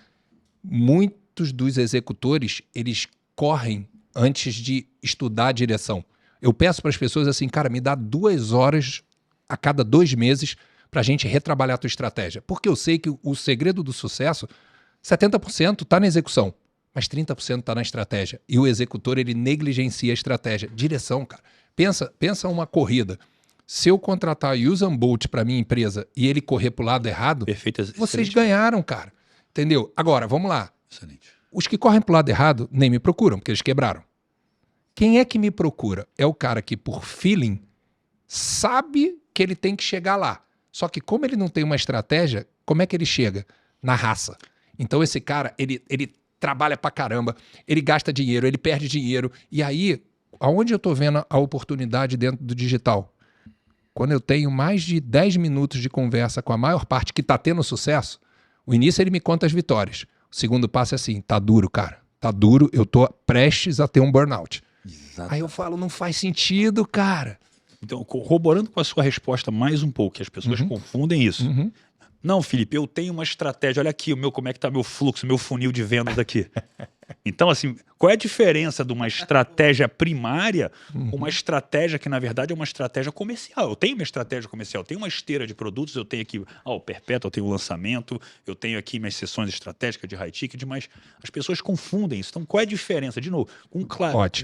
Muitos dos executores, eles correm antes de estudar a direção. Eu peço para as pessoas assim, cara, me dá 2 horas a cada 2 meses para a gente retrabalhar a tua estratégia. Porque eu sei que o segredo do sucesso, 70% está na execução, mas 30% está na estratégia. E o executor, ele negligencia a estratégia. Direção, cara. Pensa uma corrida. Se eu contratar o Usain Bolt para minha empresa e ele correr para o lado errado, Perfeito, vocês excelente. ganharam, cara. Entendeu? Agora, vamos lá. Excelente. Os que correm para o lado errado nem me procuram, porque eles quebraram. Quem é que me procura? É o cara que, por feeling, sabe que ele tem que chegar lá. Só que como ele não tem uma estratégia, como é que ele chega? Na raça. Então esse cara, ele trabalha pra caramba, ele gasta dinheiro, ele perde dinheiro. E aí, aonde eu tô vendo a oportunidade dentro do digital? Quando eu tenho mais de 10 minutos de conversa com a maior parte que tá tendo sucesso, o início ele me conta as vitórias. O segundo passo é assim, tá duro, cara. Tá duro, eu tô prestes a ter um burnout. Exato. Aí eu falo, não faz sentido, cara. Então, corroborando com a sua resposta mais um pouco, que as pessoas confundem isso. Não, Felipe, eu tenho uma estratégia. Olha aqui como é que tá meu fluxo, meu funil de vendas aqui. Então, assim, qual é a diferença de uma estratégia primária com uma estratégia que, na verdade, é uma estratégia comercial? Eu tenho minha estratégia comercial, eu tenho uma esteira de produtos, eu tenho aqui o Perpétuo, eu tenho o lançamento, eu tenho aqui minhas sessões estratégicas de high ticket, mas as pessoas confundem isso. Então, qual é a diferença? De novo, com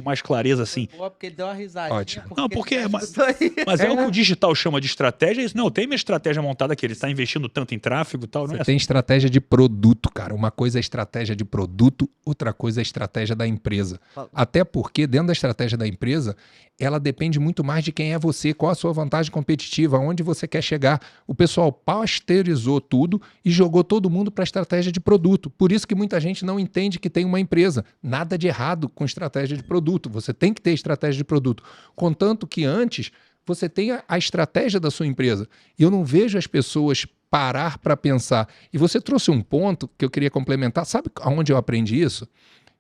mais clareza, assim. Boa, porque ele deu uma risadinha. Ótimo. Não, porque ele mas ajudou aí. é o que o digital chama de estratégia. Isso não, eu tenho minha estratégia montada aqui, ele está investindo tanto em tráfego e tal, não é Você assim. tem estratégia de produto, cara. Uma coisa é estratégia de produto, outra coisa é estratégia da empresa. Até porque dentro da estratégia da empresa, ela depende muito mais de quem é você, qual a sua vantagem competitiva, aonde você quer chegar. O pessoal pasteurizou tudo e jogou todo mundo para a estratégia de produto. Por isso que muita gente não entende que tem uma empresa. Nada de errado com estratégia de produto. Você tem que ter estratégia de produto. Contanto que antes você tenha a estratégia da sua empresa. E eu não vejo as pessoas parar para pensar. E você trouxe um ponto que eu queria complementar. Sabe aonde eu aprendi isso?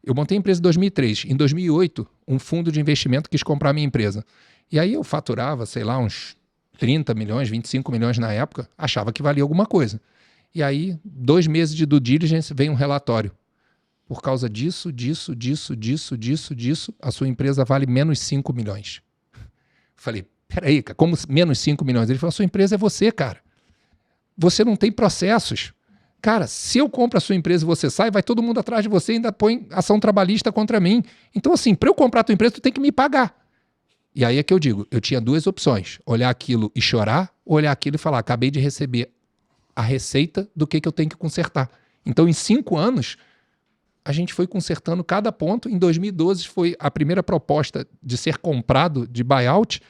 Eu montei a empresa em 2003. Em 2008, um fundo de investimento quis comprar a minha empresa. E aí eu faturava, sei lá, uns 30 milhões, 25 milhões na época, achava que valia alguma coisa. E aí, 2 meses de due diligence, vem um relatório. Por causa disso, a sua empresa vale menos 5 milhões. Falei, peraí, cara, como menos 5 milhões? Ele falou, a sua empresa é você, cara. Você não tem processos. Cara, se eu compro a sua empresa e você sai, vai todo mundo atrás de você e ainda põe ação trabalhista contra mim. Então, assim, para eu comprar a tua empresa, tu tem que me pagar. E aí é que eu digo, eu tinha 2 opções. Olhar aquilo e chorar, ou olhar aquilo e falar, acabei de receber a receita do que eu tenho que consertar. Então, em 5 anos, a gente foi consertando cada ponto. Em 2012 foi a primeira proposta de ser comprado de buyout.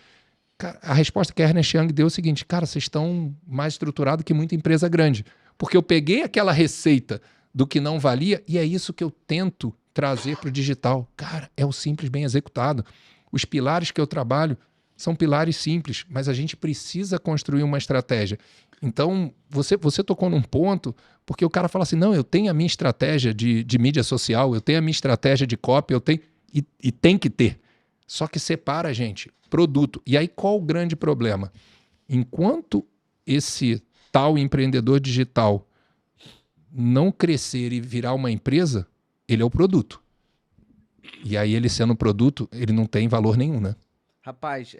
Cara, a resposta que a Ernest Young deu é o seguinte, cara, vocês estão mais estruturados que muita empresa grande. Porque eu peguei aquela receita do que não valia e é isso que eu tento trazer para o digital. Cara, é o simples bem executado. Os pilares que eu trabalho são pilares simples, mas a gente precisa construir uma estratégia. Então, você tocou num ponto, porque o cara fala assim, não, eu tenho a minha estratégia de mídia social, eu tenho a minha estratégia de copy, eu tenho... E tem que ter. Só que separa, gente, produto. E aí qual o grande problema? Enquanto esse tal empreendedor digital não crescer e virar uma empresa, ele é o produto. E aí ele sendo produto, ele não tem valor nenhum, né? Rapaz,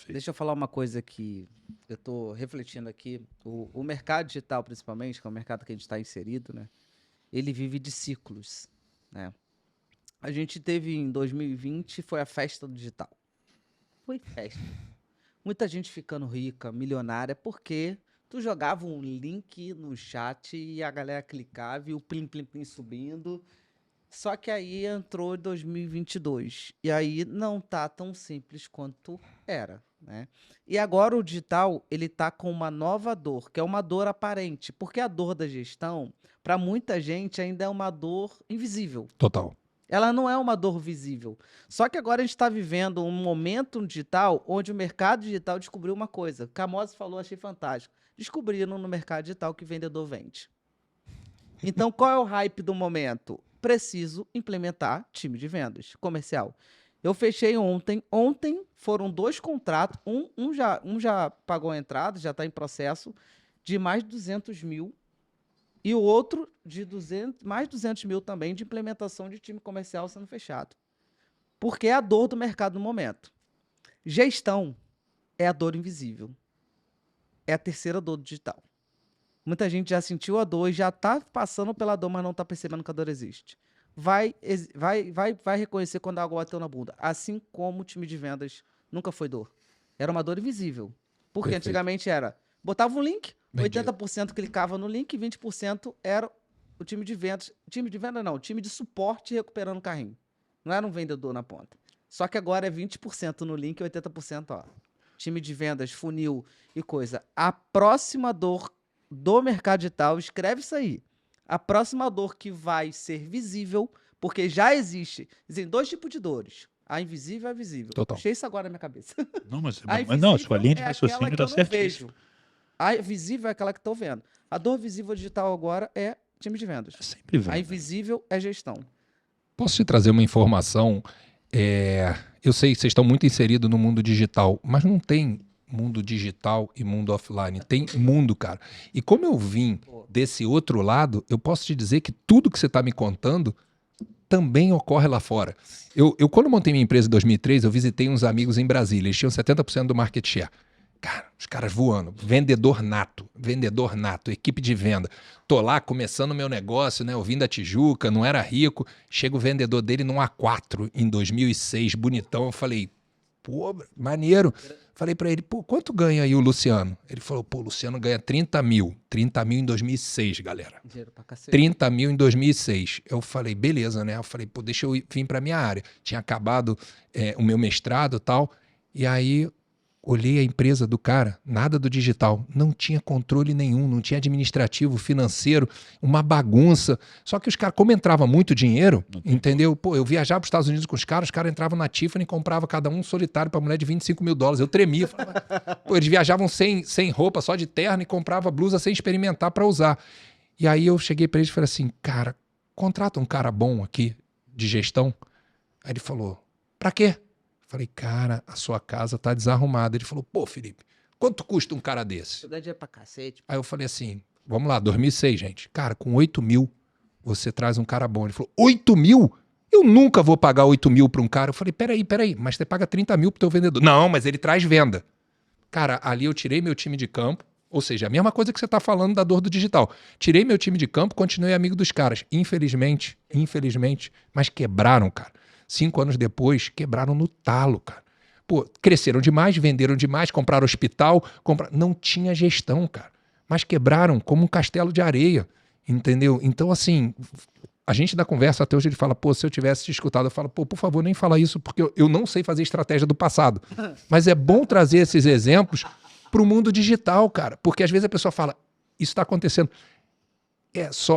deixa eu falar uma coisa que eu estou refletindo aqui. O mercado digital, principalmente, que é o mercado que a gente está inserido, né? Ele vive de ciclos, né? A gente teve em 2020, foi a festa do digital. Foi festa. Muita gente ficando rica, milionária, porque tu jogava um link no chat e a galera clicava e o plim, plim, plim subindo. Só que aí entrou 2022 e aí não tá tão simples quanto era, né? E agora o digital, ele tá com uma nova dor, que é uma dor aparente, porque a dor da gestão, para muita gente, ainda é uma dor invisível. Total. Ela não é uma dor visível. Só que agora a gente está vivendo um momento no digital onde o mercado digital descobriu uma coisa. Camose falou, achei fantástico. Descobriram no mercado digital que vendedor vende. Então, qual é o hype do momento? Preciso implementar time de vendas comercial. Eu fechei ontem. Ontem foram 2 contratos. Um já pagou a entrada, já está em processo, de mais de 200 mil. E o outro de mais 200 mil também de implementação de time comercial sendo fechado. Porque é a dor do mercado no momento. Gestão é a dor invisível. É a terceira dor do digital. Muita gente já sentiu a dor e já está passando pela dor, mas não está percebendo que a dor existe. Vai reconhecer quando a água bateu na bunda. Assim como o time de vendas nunca foi dor. Era uma dor invisível. Porque Perfeito. Antigamente era, botava um link, Vendia. 80% clicava no link, 20% era o time de vendas. Time de venda não, time de suporte recuperando o carrinho. Não era um vendedor na ponta. Só que agora é 20% no link e 80%, ó. Time de vendas, funil e coisa. A próxima dor do mercado digital, escreve isso aí. A próxima dor que vai ser visível, porque já existe. Existem 2 tipos de dores. A invisível e a visível. Total. Puxei isso agora na minha cabeça. Não, mas A não, a sua linha de invisível é raciocínio aquela está que eu não certíssima. vejo. A visível é aquela que estou vendo. A dor visível digital agora é time de vendas. Sempre vem. A invisível é gestão. Posso te trazer uma informação? Eu sei que vocês estão muito inseridos no mundo digital, mas não tem mundo digital e mundo offline. Tem mundo, cara. E como eu vim desse outro lado, eu posso te dizer que tudo que você está me contando também ocorre lá fora. Eu quando montei minha empresa em 2003, eu visitei uns amigos em Brasília. Eles tinham 70% do market share. Cara, os caras voando. Vendedor nato, equipe de venda. Tô lá começando o meu negócio, né? Eu vim da Tijuca, não era rico. Chega o vendedor dele num A4 em 2006, bonitão. Eu falei, pô, maneiro. Falei pra ele, pô, quanto ganha aí o Luciano? Ele falou, pô, o Luciano ganha 30 mil. 30 mil em 2006, galera. Dinheiro pra cacete. 30 mil em 2006. Eu falei, beleza, né? Eu falei, pô, deixa eu vir pra minha área. Tinha acabado o meu mestrado e tal. E aí, olhei a empresa do cara, nada do digital. Não tinha controle nenhum, não tinha administrativo, financeiro, uma bagunça. Só que os caras, como entrava muito dinheiro, entendeu? Pô, eu viajava para os Estados Unidos com os caras entravam na Tiffany e compravam cada um solitário para mulher de 25 mil dólares. Eu tremia. Falava, pô, eles viajavam sem roupa, só de terno e compravam blusa sem experimentar para usar. E aí eu cheguei para eles e falei assim, cara, contrata um cara bom aqui de gestão. Aí ele falou, pra quê? Falei, cara, a sua casa tá desarrumada. Ele falou, pô, Felipe, quanto custa um cara desse? Eu ganho dinheiro pra cacete. Aí eu falei assim, vamos lá, 2006, gente. Cara, com 8 mil, você traz um cara bom. Ele falou, 8 mil? Eu nunca vou pagar 8 mil pra um cara. Eu falei, peraí, mas você paga 30 mil pro teu vendedor. Não, mas ele traz venda. Cara, ali eu tirei meu time de campo, ou seja, a mesma coisa que você tá falando da dor do digital. Tirei meu time de campo, continuei amigo dos caras. Infelizmente, mas quebraram, cara. 5 anos depois, quebraram no talo, cara. Pô, cresceram demais, venderam demais, compraram hospital, não tinha gestão, cara. Mas quebraram como um castelo de areia, entendeu? Então, assim, a gente da conversa até hoje, ele fala, pô, se eu tivesse te escutado, eu falo, pô, por favor, nem fala isso, porque eu não sei fazer estratégia do passado. Mas é bom trazer esses exemplos para o mundo digital, cara. Porque às vezes a pessoa fala, isso está acontecendo.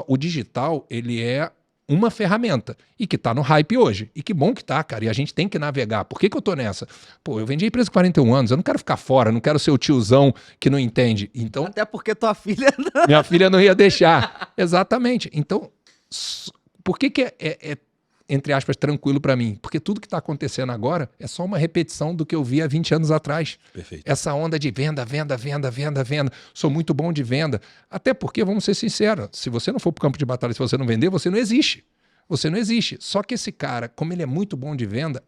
O digital, ele é uma ferramenta e que tá no hype hoje. E que bom que tá, cara. E a gente tem que navegar. Por que eu tô nessa? Pô, eu vendi a empresa com 41 anos, eu não quero ficar fora, não quero ser o tiozão que não entende. Então, Até porque tua filha... minha filha não ia deixar. Exatamente. Então, por que entre aspas, tranquilo pra mim? Porque tudo que tá acontecendo agora é só uma repetição do que eu vi há 20 anos atrás. Perfeito. Essa onda de venda. Sou muito bom de venda. Até porque, vamos ser sinceros, se você não for pro campo de batalha, se você não vender, você não existe. Você não existe. Só que esse cara, como ele é muito bom de venda,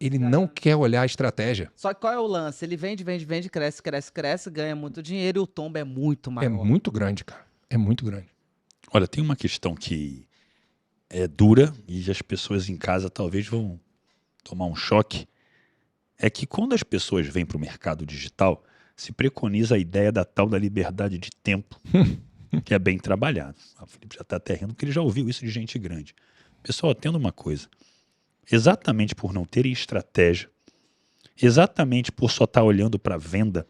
ele não quer olhar a estratégia. Só que qual é o lance? Ele vende, cresce, ganha muito dinheiro e o tombo é muito maior. É muito grande, cara. É muito grande. Olha, tem uma questão que é dura e as pessoas em casa talvez vão tomar um choque. É que quando as pessoas vêm para o mercado digital, se preconiza a ideia da tal da liberdade de tempo, que é bem trabalhado. O Felipe já está até rindo porque ele já ouviu isso de gente grande. Pessoal, atenda uma coisa. Exatamente por não terem estratégia, exatamente por só estar olhando para a venda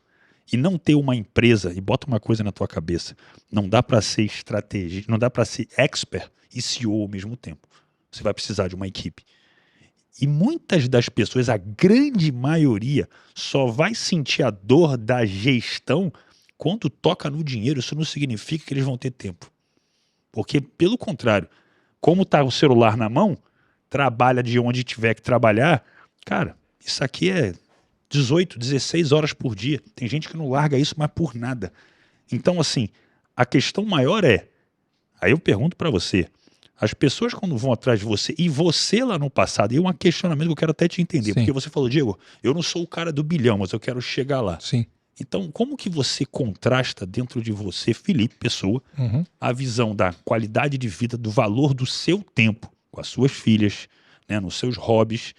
e não ter uma empresa, e bota uma coisa na tua cabeça, não dá para ser estrategista, não dá para ser expert e CEO ao mesmo tempo. Você vai precisar de uma equipe. E muitas das pessoas, a grande maioria, só vai sentir a dor da gestão quando toca no dinheiro. Isso não significa que eles vão ter tempo. Porque, pelo contrário, como está o celular na mão, trabalha de onde tiver que trabalhar, cara, isso aqui é 18, 16 horas por dia. Tem gente que não larga isso, mas por nada. Então, assim, a questão maior é, aí eu pergunto para você, as pessoas quando vão atrás de você, e você lá no passado, e é um questionamento que eu quero até te entender, Sim. porque você falou, Diego, eu não sou o cara do bilhão, mas eu quero chegar lá. Sim. Então, como que você contrasta dentro de você, Felipe, pessoa, a visão da qualidade de vida, do valor do seu tempo com as suas filhas, né, nos seus hobbies,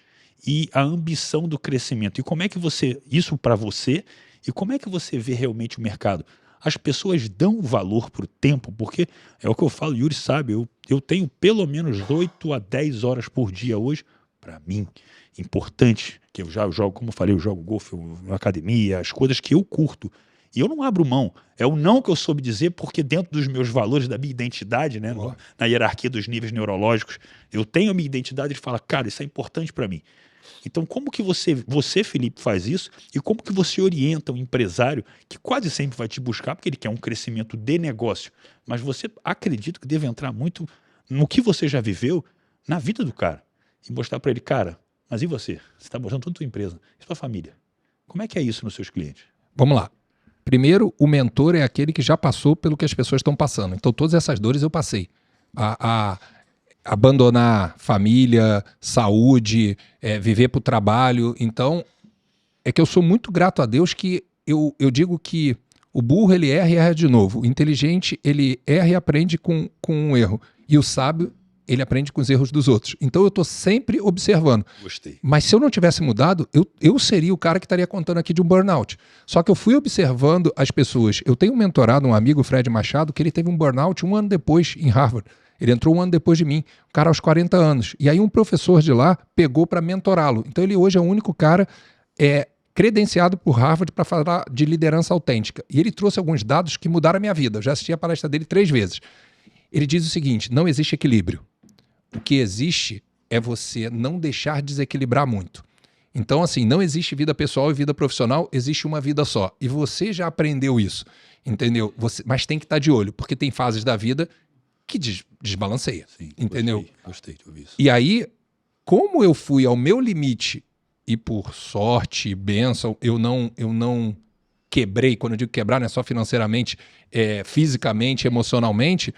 e a ambição do crescimento? E como é que você, isso para você, e como é que você vê realmente o mercado? As pessoas dão valor para o tempo, porque é o que eu falo, Yuri sabe, eu tenho pelo menos 8 a 10 horas por dia hoje, para mim, importante, que eu já jogo, como eu falei, eu jogo golfe na academia, as coisas que eu curto, e eu não abro mão. É o não que eu soube dizer, porque dentro dos meus valores, da minha identidade, né, na hierarquia dos níveis neurológicos, eu tenho a minha identidade de falar, cara, isso é importante para mim. Então, como que você, Felipe, faz isso? E como que você orienta um empresário que quase sempre vai te buscar, porque ele quer um crescimento de negócio, mas você acredita que deve entrar muito no que você já viveu na vida do cara e mostrar para ele, cara, mas e você? Você está mostrando toda a tua empresa, e sua família. Como é que é isso nos seus clientes? Vamos lá. Primeiro, o mentor é aquele que já passou pelo que as pessoas estão passando. Então, todas essas dores eu passei. abandonar família, saúde, viver para o trabalho. Então, é que eu sou muito grato a Deus que eu digo que o burro, ele erra e erra de novo. O inteligente, ele erra e aprende com um erro. E o sábio, ele aprende com os erros dos outros. Então eu estou sempre observando. Gostei. Mas se eu não tivesse mudado, eu seria o cara que estaria contando aqui de um burnout. Só que eu fui observando as pessoas. Eu tenho um mentorado, um amigo, Fred Machado, que ele teve um burnout 1 ano depois em Harvard. Ele entrou 1 ano depois de mim, um cara aos 40 anos. E aí um professor de lá pegou para mentorá-lo. Então ele hoje é o único cara credenciado por Harvard para falar de liderança autêntica. E ele trouxe alguns dados que mudaram a minha vida. Eu já assisti a palestra dele 3 vezes. Ele diz o seguinte: não existe equilíbrio. O que existe é você não deixar desequilibrar muito. Então, assim, não existe vida pessoal e vida profissional, existe uma vida só. E você já aprendeu isso, entendeu? Mas tem que estar de olho, porque tem fases da vida que desbalanceia, Sim, entendeu? Gostei de ouvir isso. E aí, como eu fui ao meu limite e por sorte, bênção, eu não quebrei, quando eu digo quebrar, não é só financeiramente, fisicamente, emocionalmente,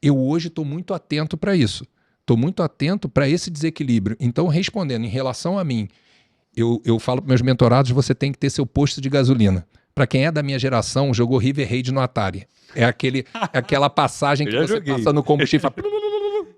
eu hoje estou muito atento para isso. Estou muito atento para esse desequilíbrio. Então, respondendo em relação a mim, eu falo para meus mentorados, você tem que ter seu posto de gasolina. Para quem é da minha geração, jogou River Raid no Atari. É aquela passagem que você passa no combustível,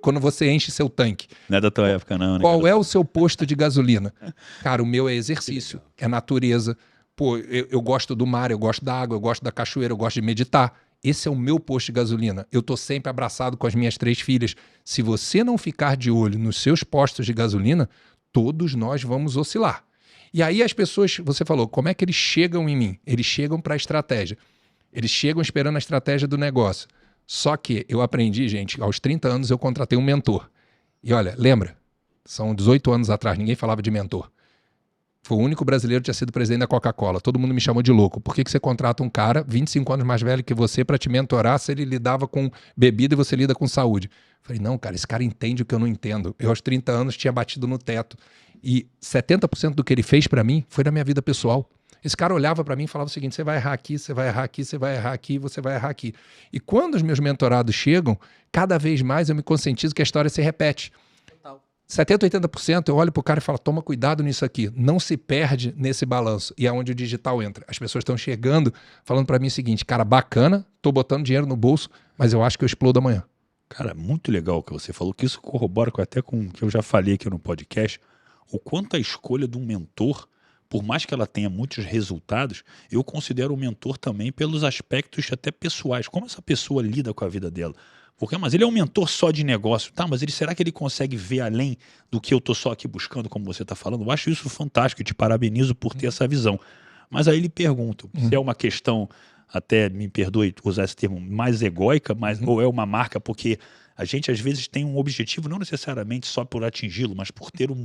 quando você enche seu tanque. Não é da tua época, não, né? Qual é o seu posto de gasolina? Cara, o meu é exercício, é natureza. Pô, eu gosto do mar, eu gosto da água, eu gosto da cachoeira, eu gosto de meditar. Esse é o meu posto de gasolina. Eu tô sempre abraçado com as minhas 3 filhas. Se você não ficar de olho nos seus postos de gasolina, todos nós vamos oscilar. E aí as pessoas, você falou, como é que eles chegam em mim? Eles chegam para a estratégia. Eles chegam esperando a estratégia do negócio. Só que eu aprendi, gente, aos 30 anos eu contratei um mentor. E olha, lembra? São 18 anos atrás, ninguém falava de mentor. Foi o único brasileiro que tinha sido presidente da Coca-Cola. Todo mundo me chamou de louco. Por que você contrata um cara 25 anos mais velho que você para te mentorar se ele lidava com bebida e você lida com saúde? Falei, não, cara, esse cara entende o que eu não entendo. Eu aos 30 anos tinha batido no teto. E 70% do que ele fez para mim foi na minha vida pessoal. Esse cara olhava para mim e falava o seguinte: você vai errar aqui, você vai errar aqui, você vai errar aqui, você vai errar aqui. E quando os meus mentorados chegam, cada vez mais eu me conscientizo que a história se repete. 70%, 80% eu olho pro cara e falo, toma cuidado nisso aqui, não se perde nesse balanço. E é onde o digital entra. As pessoas estão chegando falando para mim o seguinte: cara, bacana, tô botando dinheiro no bolso, mas eu acho que eu explodo amanhã. Cara, muito legal o que você falou, que isso corrobora até com o que eu já falei aqui no podcast, o quanto a escolha de um mentor, por mais que ela tenha muitos resultados, eu considero o mentor também pelos aspectos até pessoais, como essa pessoa lida com a vida dela. Porque, mas ele é um mentor só de negócio, tá? Mas será que ele consegue ver além do que eu tô só aqui buscando, como você está falando? Eu acho isso fantástico e te parabenizo por ter essa visão. Mas aí lhe pergunto, se é uma questão, até me perdoe usar esse termo, mais egóica, ou é uma marca, porque a gente às vezes tem um objetivo, não necessariamente só por atingi-lo, mas por ter o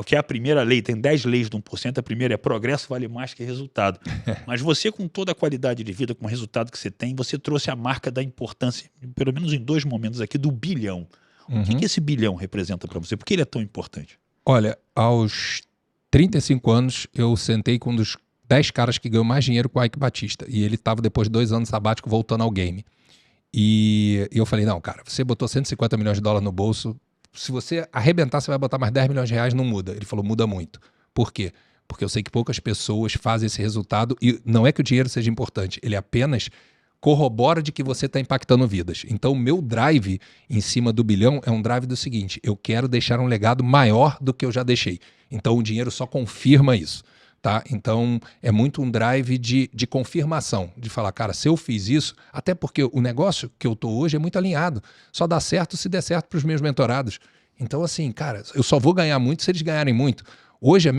que é a primeira lei, tem 10 leis de 1%, a primeira é progresso vale mais que resultado. Mas você, com toda a qualidade de vida, com o resultado que você tem, você trouxe a marca da importância, pelo menos em 2 momentos aqui, do bilhão. O que esse bilhão representa para você? Por que ele é tão importante? Olha, aos 35 anos, eu sentei com um dos 10 caras que ganhou mais dinheiro com o Ike Batista. E ele estava, depois de 2 anos sabático, voltando ao game. E eu falei, não, cara, você botou 150 milhões de dólares no bolso, se você arrebentar, você vai botar mais 10 milhões de reais, não muda. Ele falou, muda muito. Por quê? Porque eu sei que poucas pessoas fazem esse resultado e não é que o dinheiro seja importante, ele apenas corrobora de que você está impactando vidas. Então, o meu drive em cima do bilhão é um drive do seguinte: eu quero deixar um legado maior do que eu já deixei. Então, o dinheiro só confirma isso. Tá? Então, é muito um drive de confirmação, de falar, cara, se eu fiz isso, até porque o negócio que eu tô hoje é muito alinhado, só dá certo se der certo para os meus mentorados. Então, assim, cara, eu só vou ganhar muito se eles ganharem muito. Hoje,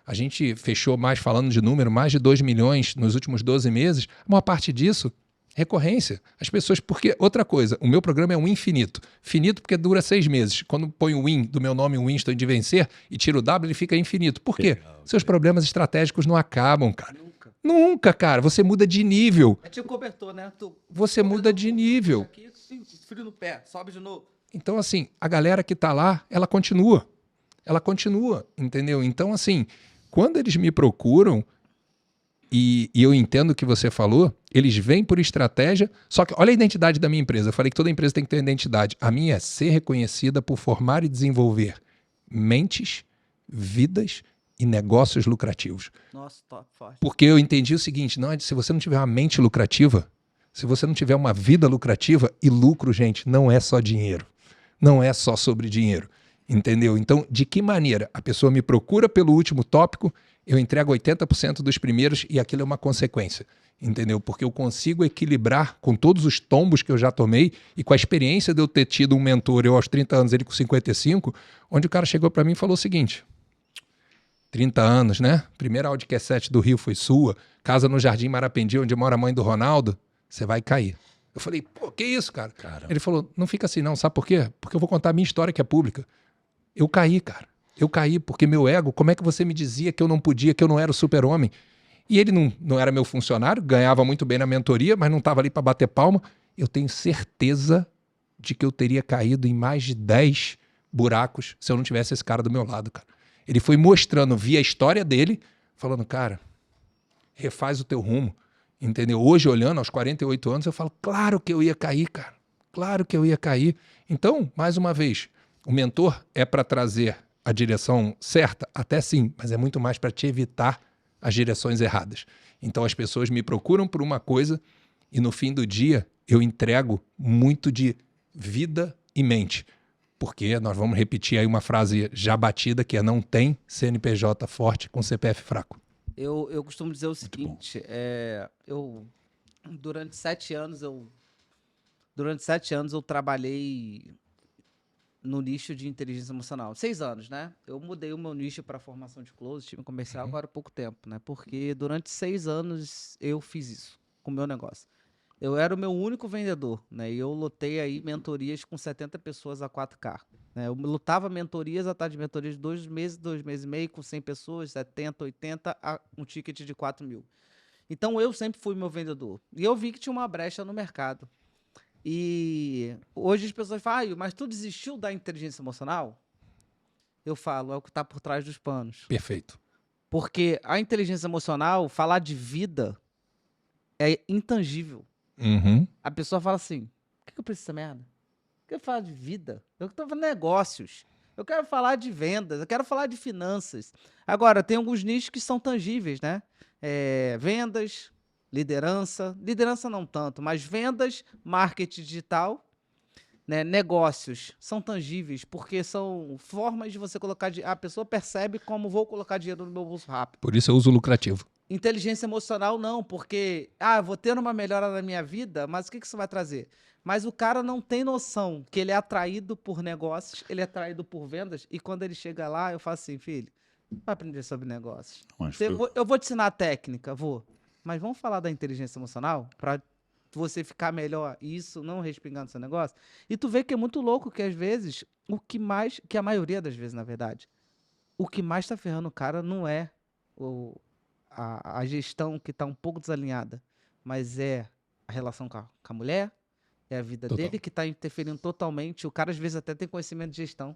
a gente fechou mais, falando de número, mais de 2 milhões nos últimos 12 meses, uma parte disso, recorrência. As pessoas, porque, outra coisa, o meu programa é um infinito. Finito porque dura 6 meses. Quando põe o win do meu nome, Winston de vencer, e tiro o W, ele fica infinito. Por quê? Seus problemas estratégicos não acabam, cara. Nunca, cara. Você muda de nível. É tipo cobertor, né? Você muda de nível. Aqui, frio no pé, sobe de novo. Então, assim, a galera que tá lá, ela continua. Ela continua, entendeu? Então, assim, quando eles me procuram, e eu entendo o que você falou, Eles vêm por estratégia, só que olha a identidade da minha empresa. Eu falei que toda empresa tem que ter identidade. A minha é ser reconhecida por formar e desenvolver mentes, vidas e negócios lucrativos. Nossa, top, forte. Porque eu entendi o seguinte, não, se você não tiver uma mente lucrativa, se você não tiver uma vida lucrativa, e lucro, gente, não é só dinheiro. Não é só sobre dinheiro. Entendeu? Então, de que maneira a pessoa me procura pelo último tópico, eu entrego 80% dos primeiros e aquilo é uma consequência. Entendeu? Porque eu consigo equilibrar com todos os tombos que eu já tomei e com a experiência de eu ter tido um mentor, eu aos 30 anos, ele com 55, onde o cara chegou para mim e falou o seguinte: 30 anos, né? Primeira Audi Q7 do Rio foi sua, casa no Jardim Marapendi, onde mora a mãe do Ronaldo, você vai cair. Eu falei, pô, que isso, cara? Ele falou, não fica assim não, sabe por quê? Porque eu vou contar a minha história que é pública. Eu caí, cara. Eu caí porque meu ego, como é que você me dizia que eu não podia, que eu não era o super-homem? E ele não era meu funcionário, ganhava muito bem na mentoria, mas não estava ali para bater palma. Eu tenho certeza de que eu teria caído em mais de 10 buracos se eu não tivesse esse cara do meu lado, cara. Ele foi mostrando, via a história dele, falando, cara, refaz o teu rumo, entendeu? Hoje, olhando aos 48 anos, eu falo, claro que eu ia cair, cara. Claro que eu ia cair. Então, mais uma vez, o mentor é para trazer a direção certa? Até sim, mas é muito mais para te evitar as direções erradas. Então as pessoas me procuram por uma coisa e no fim do dia eu entrego muito de vida e mente. Porque nós vamos repetir aí uma frase já batida que é não tem CNPJ forte com CPF fraco. Eu costumo dizer o seguinte, durante 7 anos eu trabalhei no nicho de inteligência emocional. 6 anos, né? Eu mudei o meu nicho para formação de close, time comercial, agora há pouco tempo, né? Porque durante 6 anos eu fiz isso com o meu negócio. Eu era o meu único vendedor, né? E eu lotei aí mentorias com 70 pessoas a 4K. Né? Eu lutava mentorias, atrás de mentorias de 2 meses, 2 meses e meio, com 100 pessoas, 70, 80, a um ticket de 4 mil. Então eu sempre fui meu vendedor. E eu vi que tinha uma brecha no mercado. E hoje as pessoas falam, mas tu desistiu da inteligência emocional? Eu falo, é o que está por trás dos panos. Perfeito. Porque a inteligência emocional, falar de vida, é intangível. Uhum. A pessoa fala assim, por que eu preciso dessa merda? Eu quero falar de vida, eu quero falar de negócios, eu quero falar de vendas, eu quero falar de finanças. Agora, tem alguns nichos que são tangíveis, né? Vendas, liderança não tanto, mas vendas, marketing digital, né, negócios são tangíveis, porque são formas de você colocar... A pessoa percebe como vou colocar dinheiro no meu bolso rápido. Por isso eu uso lucrativo. Inteligência emocional não, porque eu vou ter uma melhora na minha vida, mas o que isso vai trazer? Mas o cara não tem noção que ele é atraído por negócios, ele é atraído por vendas, e quando ele chega lá, eu falo assim, filho, vai aprender sobre negócios. Eu vou te ensinar a técnica, mas vamos falar da inteligência emocional para você ficar melhor, isso não respingando seu negócio. E tu vê que é muito louco que às vezes, que a maioria das vezes, na verdade, o que mais tá ferrando o cara não é a gestão que tá um pouco desalinhada, mas é a relação com a mulher, é a vida dele que tá interferindo totalmente. O cara às vezes até tem conhecimento de gestão,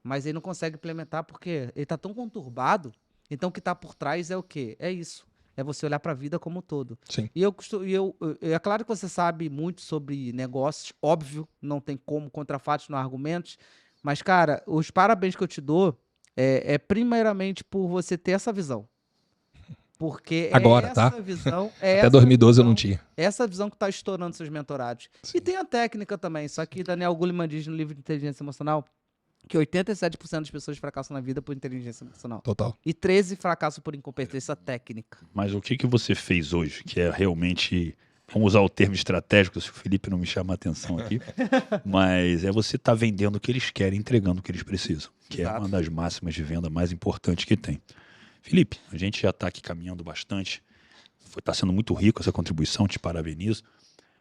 mas ele não consegue implementar porque ele tá tão conturbado. Então o que tá por trás é o quê? É isso. É você olhar para a vida como um todo. Sim. E é claro que você sabe muito sobre negócios, óbvio, não tem como, contra fatos, não há argumentos, mas, cara, os parabéns que eu te dou é primeiramente por você ter essa visão. Porque agora, essa tá? visão... Até 2012 eu não tinha. Essa visão que tá estourando seus mentorados. Sim. E tem a técnica também, só que Daniel Goleman diz no livro de Inteligência Emocional que 87% das pessoas fracassam na vida por inteligência emocional. Total. E 13% fracassam por incompetência técnica. Mas o que você fez hoje, que é realmente, vamos usar o termo estratégico, se o Felipe não me chamar a atenção aqui, mas é você estar vendendo o que eles querem, entregando o que eles precisam, que Exato. É uma das máximas de venda mais importantes que tem. Felipe, a gente já está aqui caminhando bastante, está sendo muito rico essa contribuição, te parabenizo,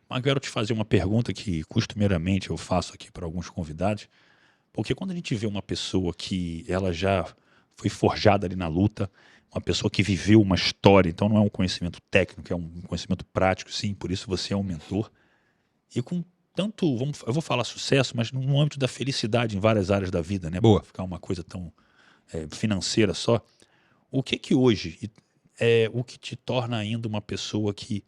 mas quero te fazer uma pergunta que costumeiramente eu faço aqui para alguns convidados. Porque quando a gente vê uma pessoa que ela já foi forjada ali na luta, uma pessoa que viveu uma história, então não é um conhecimento técnico, é um conhecimento prático, sim, por isso você é um mentor. E com tanto, eu vou falar sucesso, mas no âmbito da felicidade em várias áreas da vida, né? Boa. Pra ficar uma coisa tão financeira só. O que hoje é o que te torna ainda uma pessoa que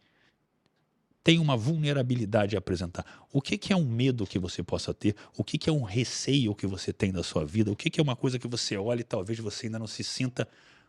tem uma vulnerabilidade a apresentar. O que é um medo que você possa ter? O que é um receio que você tem da sua vida? O que é uma coisa que você olha e talvez você ainda não se sinta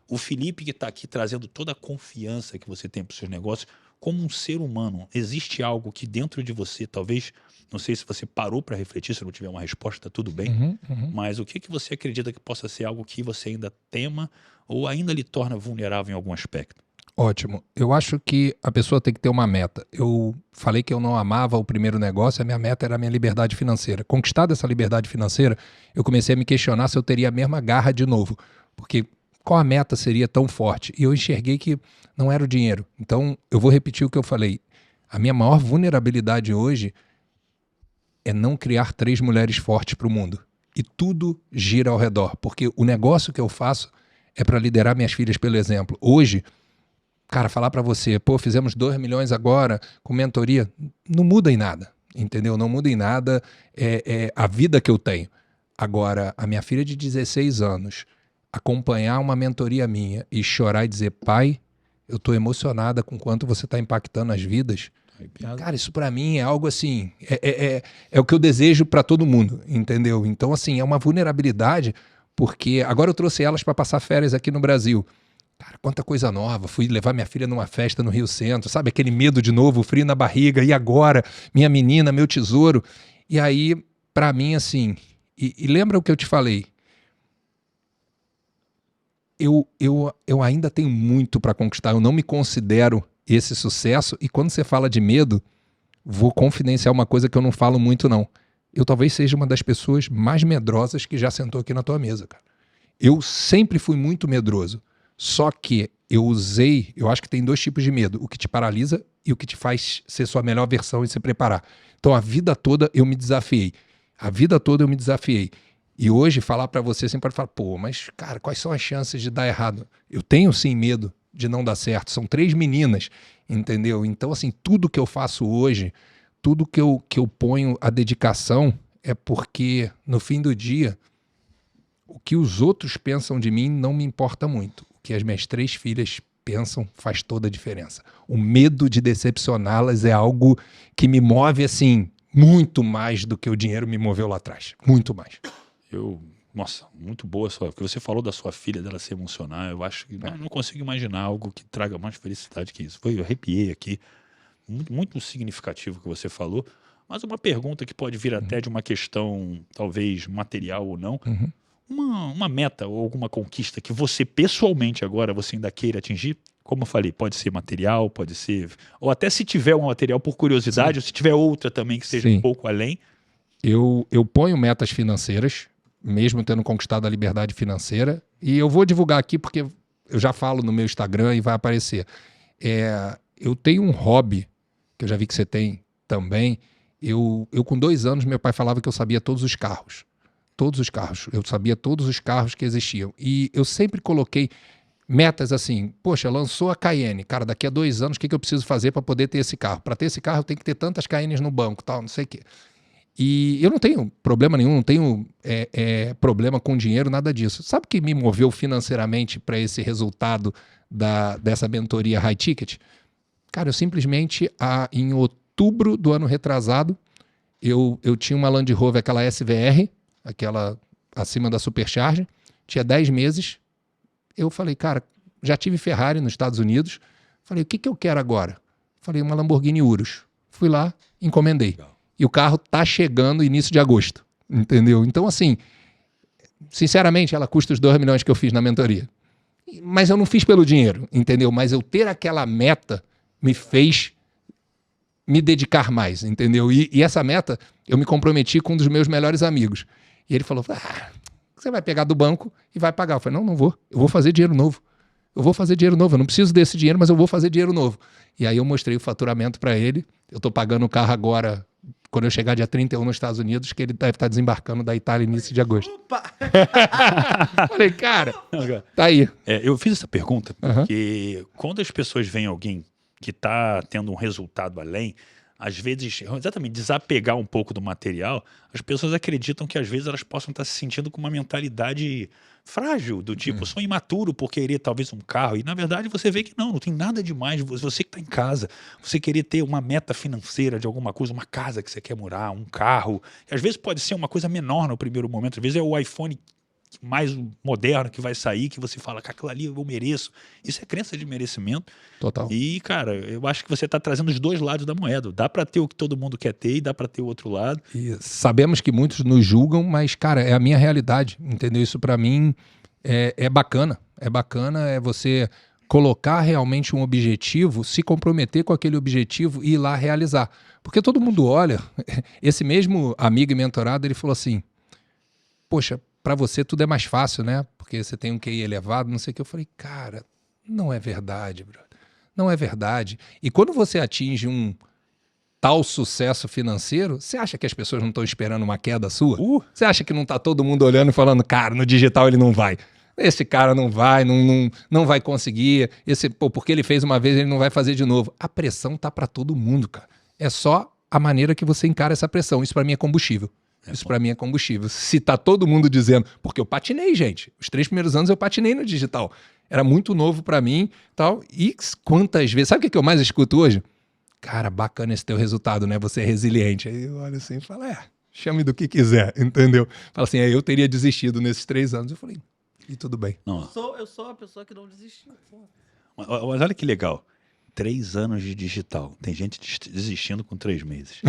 o Felipe que está aqui trazendo toda a confiança que você tem para os seus negócios como um ser humano? Existe algo que dentro de você, talvez, não sei se você parou para refletir, se não tiver uma resposta, tudo bem, mas o que você acredita que possa ser algo que você ainda tema ou ainda lhe torna vulnerável em algum aspecto? Ótimo. Eu acho que a pessoa tem que ter uma meta. Eu falei que eu não amava o primeiro negócio, a minha meta era a minha liberdade financeira. Conquistada essa liberdade financeira, eu comecei a me questionar se eu teria a mesma garra de novo. Porque qual a meta seria tão forte? E eu enxerguei que não era o dinheiro. Então, eu vou repetir o que eu falei. A minha maior vulnerabilidade hoje é não criar 3 mulheres fortes para o mundo. E tudo gira ao redor. Porque o negócio que eu faço é para liderar minhas filhas pelo exemplo. Hoje, cara, falar para você, pô, fizemos 2 milhões agora com mentoria, não muda em nada, entendeu? Não muda em nada a vida que eu tenho. Agora, a minha filha de 16 anos, acompanhar uma mentoria minha e chorar e dizer, pai, eu tô emocionada com quanto você está impactando as vidas. Cara, isso para mim é algo assim, é o que eu desejo para todo mundo, entendeu? Então, assim, é uma vulnerabilidade, porque agora eu trouxe elas para passar férias aqui no Brasil. Cara, quanta coisa nova. Fui levar minha filha numa festa no Rio Centro, sabe? Aquele medo de novo, frio na barriga. E agora? Minha menina, meu tesouro. E aí, pra mim, assim... E lembra o que eu te falei? Eu ainda tenho muito pra conquistar. Eu não me considero esse sucesso. E quando você fala de medo, vou confidenciar uma coisa que eu não falo muito, não. Eu talvez seja uma das pessoas mais medrosas que já sentou aqui na tua mesa, cara. Eu sempre fui muito medroso. Só que eu acho que tem 2 tipos de medo, o que te paralisa e o que te faz ser sua melhor versão e se preparar. Então a vida toda eu me desafiei. E hoje falar pra você sempre pode falar, pô, mas cara, quais são as chances de dar errado? Eu tenho sim medo de não dar certo. São 3 meninas, entendeu? Então assim, tudo que eu faço hoje, tudo que eu ponho a dedicação é porque no fim do dia, o que os outros pensam de mim não me importa muito. Que as minhas 3 filhas pensam faz toda a diferença. O medo de decepcioná-las é algo que me move, assim, muito mais do que o dinheiro me moveu lá atrás. Muito mais. Nossa, muito boa sua... Porque você falou da sua filha, dela se emocionar. Eu acho que não consigo imaginar algo que traga mais felicidade que isso. Eu arrepiei aqui. Muito, muito significativo que você falou. Mas uma pergunta que pode vir até de uma questão, talvez, material ou não. Uma meta ou alguma conquista que você pessoalmente agora você ainda queira atingir? Como eu falei, pode ser material, pode ser... Ou até se tiver um material por curiosidade, ou se tiver outra também que seja um pouco além. Eu ponho metas financeiras, mesmo tendo conquistado a liberdade financeira. E eu vou divulgar aqui porque eu já falo no meu Instagram e vai aparecer. Eu tenho um hobby, que eu já vi que você tem também. Eu com 2 anos, meu pai falava que eu sabia todos os carros. Todos os carros. Eu sabia todos os carros que existiam. E eu sempre coloquei metas assim. Poxa, lançou a Cayenne. Cara, daqui a 2 anos, o que eu preciso fazer para poder ter esse carro? Para ter esse carro, eu tenho que ter tantas Cayennes no banco, tal, não sei o quê. E eu não tenho problema nenhum, não tenho problema com dinheiro, nada disso. Sabe o que me moveu financeiramente para esse resultado dessa mentoria High Ticket? Cara, eu simplesmente, em outubro do ano retrasado, eu tinha uma Land Rover, aquela SVR, aquela acima da Supercharger, tinha 10 meses, eu falei, cara, já tive Ferrari nos Estados Unidos, falei, o que eu quero agora? Falei, uma Lamborghini Urus. Fui lá, encomendei. E o carro tá chegando início de agosto, entendeu? Então, assim, sinceramente, ela custa os 2 milhões que eu fiz na mentoria. Mas eu não fiz pelo dinheiro, entendeu? Mas eu ter aquela meta me fez me dedicar mais, entendeu? E essa meta, eu me comprometi com um dos meus melhores amigos. E ele falou, você vai pegar do banco e vai pagar. Eu falei, não vou. Eu vou fazer dinheiro novo. Eu não preciso desse dinheiro, mas eu vou fazer dinheiro novo. E aí eu mostrei o faturamento para ele. Eu tô pagando o carro agora, quando eu chegar dia 31 nos Estados Unidos, que ele deve estar desembarcando da Itália início de agosto. Opa! Falei, cara, tá aí. Eu fiz essa pergunta porque quando as pessoas veem alguém que tá tendo um resultado além, às vezes, exatamente, desapegar um pouco do material, as pessoas acreditam que às vezes elas possam estar se sentindo com uma mentalidade frágil, do tipo, sou imaturo por querer talvez um carro. E na verdade você vê que não tem nada demais. Você que está em casa, você querer ter uma meta financeira de alguma coisa, uma casa que você quer morar, um carro. E às vezes pode ser uma coisa menor no primeiro momento, às vezes é o iPhone mais moderno que vai sair, que você fala que aquilo ali eu mereço. Isso é crença de merecimento. Total. E, cara, eu acho que você está trazendo os dois lados da moeda. Dá para ter o que todo mundo quer ter e dá para ter o outro lado. E sabemos que muitos nos julgam, mas, cara, é a minha realidade, entendeu? Isso pra mim é bacana. É bacana, é você colocar realmente um objetivo, se comprometer com aquele objetivo e ir lá realizar. Porque todo mundo olha, esse mesmo amigo e mentorado, ele falou assim, poxa, pra você tudo é mais fácil, né? Porque você tem um QI elevado, não sei o que. Eu falei, cara, não é verdade, brother. Não é verdade. E quando você atinge um tal sucesso financeiro, você acha que as pessoas não estão esperando uma queda sua? Você acha que não está todo mundo olhando e falando, cara, no digital ele não vai. Esse cara não vai, não vai conseguir. Porque ele fez uma vez, ele não vai fazer de novo. A pressão tá para todo mundo, cara. É só a maneira que você encara essa pressão. Isso para mim é combustível. Isso para mim é combustível. Se tá todo mundo dizendo... Porque eu patinei, gente. Os 3 primeiros anos eu patinei no digital. Era muito novo para mim, tal. E quantas vezes... Sabe o que eu mais escuto hoje? Cara, bacana esse teu resultado, né? Você é resiliente. Aí eu olho assim e falo, chame do que quiser, entendeu? Fala assim, eu teria desistido nesses 3 anos. Eu falei, e tudo bem. Não. Eu sou uma pessoa que não desistiu. Mas olha que legal. 3 anos de digital. Tem gente desistindo com 3 meses.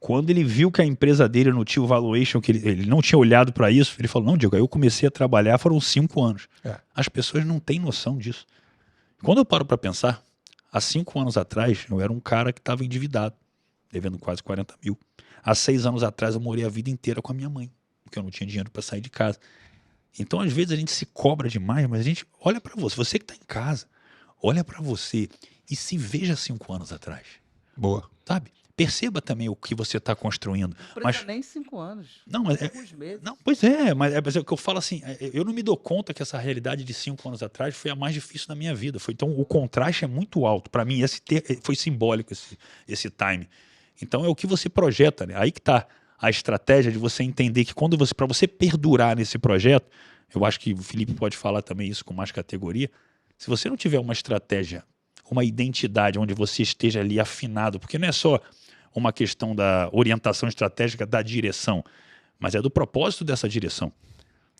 Quando ele viu que a empresa dele não tinha o valuation, que ele não tinha olhado para isso, ele falou, não, Diego, eu comecei a trabalhar, foram 5 anos. As pessoas não têm noção disso. Quando eu paro para pensar, há 5 anos atrás, eu era um cara que estava endividado, devendo quase 40 mil. Há 6 anos atrás, eu morei a vida inteira com a minha mãe, porque eu não tinha dinheiro para sair de casa. Então, às vezes, a gente se cobra demais, mas a gente olha para você que está em casa, olha para você e se veja 5 anos atrás. Boa. Sabe? Perceba também o que você está construindo. Não precisa nem 5 anos. Não, mas alguns meses. Não, pois mas é o que eu falo assim, eu não me dou conta que essa realidade de 5 anos atrás foi a mais difícil da minha vida. Então, o contraste é muito alto. Para mim, foi simbólico esse time. Então, é o que você projeta, né? Aí que está a estratégia de você entender que para você perdurar nesse projeto, eu acho que o Felipe pode falar também isso com mais categoria, se você não tiver uma estratégia, uma identidade onde você esteja ali afinado, porque não é só uma questão da orientação estratégica da direção, mas é do propósito dessa direção.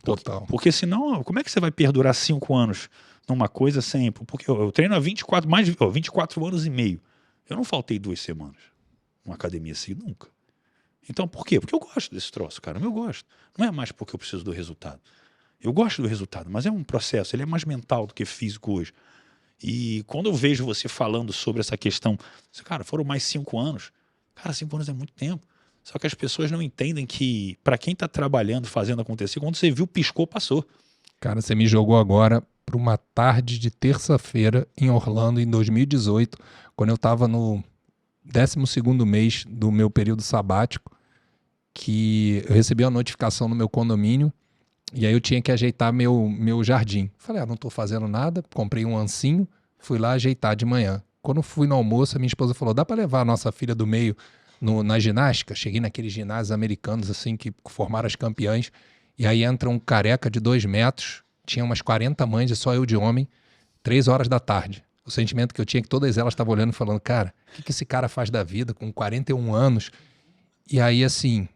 Total. Porque senão, como é que você vai perdurar 5 anos numa coisa sempre? Porque eu treino há 24 anos e meio. Eu não faltei 2 semanas numa academia assim, nunca. Então, por quê? Porque eu gosto desse troço, cara. Eu gosto. Não é mais porque eu preciso do resultado. Eu gosto do resultado, mas é um processo. Ele é mais mental do que físico hoje. E quando eu vejo você falando sobre essa questão, cara, foram mais 5 anos. Cara, 5 anos é muito tempo. Só que as pessoas não entendem que, para quem está trabalhando, fazendo acontecer, quando você viu, piscou, passou. Cara, você me jogou agora para uma tarde de terça-feira em Orlando, em 2018, quando eu estava no 12º mês do meu período sabático, que eu recebi uma notificação no meu condomínio e aí eu tinha que ajeitar meu jardim. Falei, não estou fazendo nada, comprei um ancinho, fui lá ajeitar de manhã. Quando fui no almoço, a minha esposa falou, dá para levar a nossa filha do meio na ginástica? Cheguei naqueles ginásios americanos assim que formaram as campeãs, e aí entra um careca de 2 metros, tinha umas 40 mães e só eu de homem, 3 horas da tarde. O sentimento que eu tinha é que todas elas estavam olhando e falando, cara, o que esse cara faz da vida com 41 anos? E aí assim,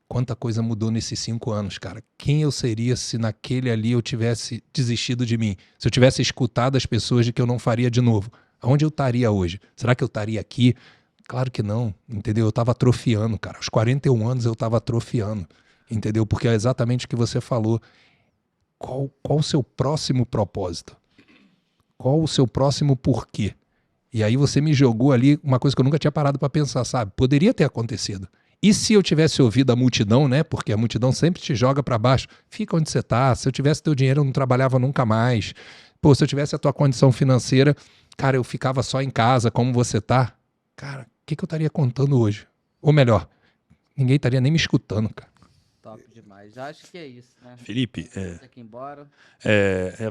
quanta coisa mudou nesses 5 anos, cara. Quem eu seria se naquele ali eu tivesse desistido de mim? Se eu tivesse escutado as pessoas de que eu não faria de novo? Aonde eu estaria hoje? Será que eu estaria aqui? Claro que não, entendeu? Eu estava atrofiando, cara. Aos 41 anos eu estava atrofiando, entendeu? Porque é exatamente o que você falou. Qual o seu próximo propósito? Qual o seu próximo porquê? E aí você me jogou ali uma coisa que eu nunca tinha parado para pensar, sabe? Poderia ter acontecido. E se eu tivesse ouvido a multidão, né? Porque a multidão sempre te joga para baixo. Fica onde você tá. Se eu tivesse teu dinheiro, eu não trabalhava nunca mais. Pô, se eu tivesse a tua condição financeira, cara, eu ficava só em casa, como você tá. Cara, o que eu estaria contando hoje? Ou melhor, ninguém estaria nem me escutando, cara. Top demais. Acho que é isso, né? Felipe, Tem que ir embora.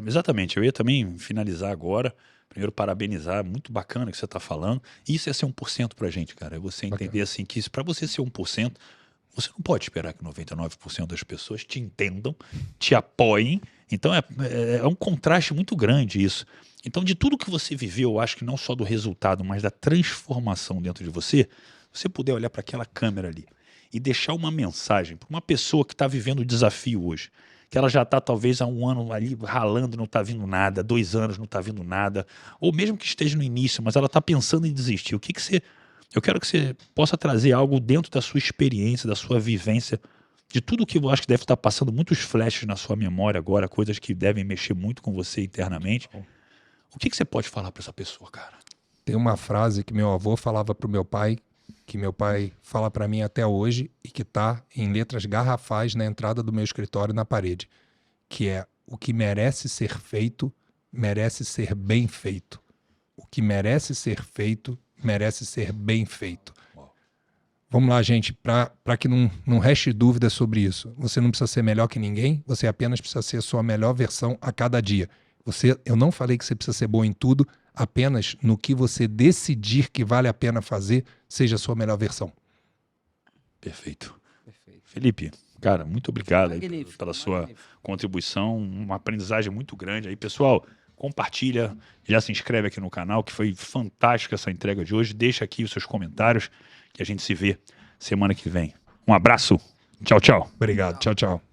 exatamente. Eu ia também finalizar agora. Primeiro, parabenizar, muito bacana o que você está falando. Isso é ser 1% pra gente, cara. É você entender Bacana. assim que para você ser 1%, você não pode esperar que 99% das pessoas te entendam, te apoiem. Então é um contraste muito grande isso. Então, de tudo que você viveu, eu acho que não só do resultado, mas da transformação dentro de você, você puder olhar para aquela câmera ali e deixar uma mensagem para uma pessoa que está vivendo o desafio hoje, que ela já está talvez há 1 ano ali ralando e não está vindo nada, 2 anos não está vindo nada, ou mesmo que esteja no início, mas ela está pensando em desistir. Eu quero que você possa trazer algo dentro da sua experiência, da sua vivência, de tudo que eu acho que deve estar passando muitos flashes na sua memória agora, coisas que devem mexer muito com você internamente. O que você pode falar para essa pessoa, cara? Tem uma frase que meu avô falava pro meu pai, que meu pai fala para mim até hoje e que tá em letras garrafais na entrada do meu escritório na parede, que é: o que merece ser feito, merece ser bem feito. O que merece ser feito, merece ser bem feito. Vamos lá, gente, para que não reste dúvida sobre isso. Você não precisa ser melhor que ninguém, você apenas precisa ser a sua melhor versão a cada dia. Eu não falei que você precisa ser bom em tudo, apenas no que você decidir que vale a pena fazer, seja a sua melhor versão. Perfeito. Perfeito. Felipe, cara, muito obrigado aí Magnífico, pela sua magnífico. contribuição, uma aprendizagem muito grande aí. Pessoal, compartilha, já se inscreve aqui no canal, que foi fantástica essa entrega de hoje. Deixa aqui os seus comentários, que a gente se vê semana que vem. Um abraço, tchau, tchau. Obrigado, tchau, tchau.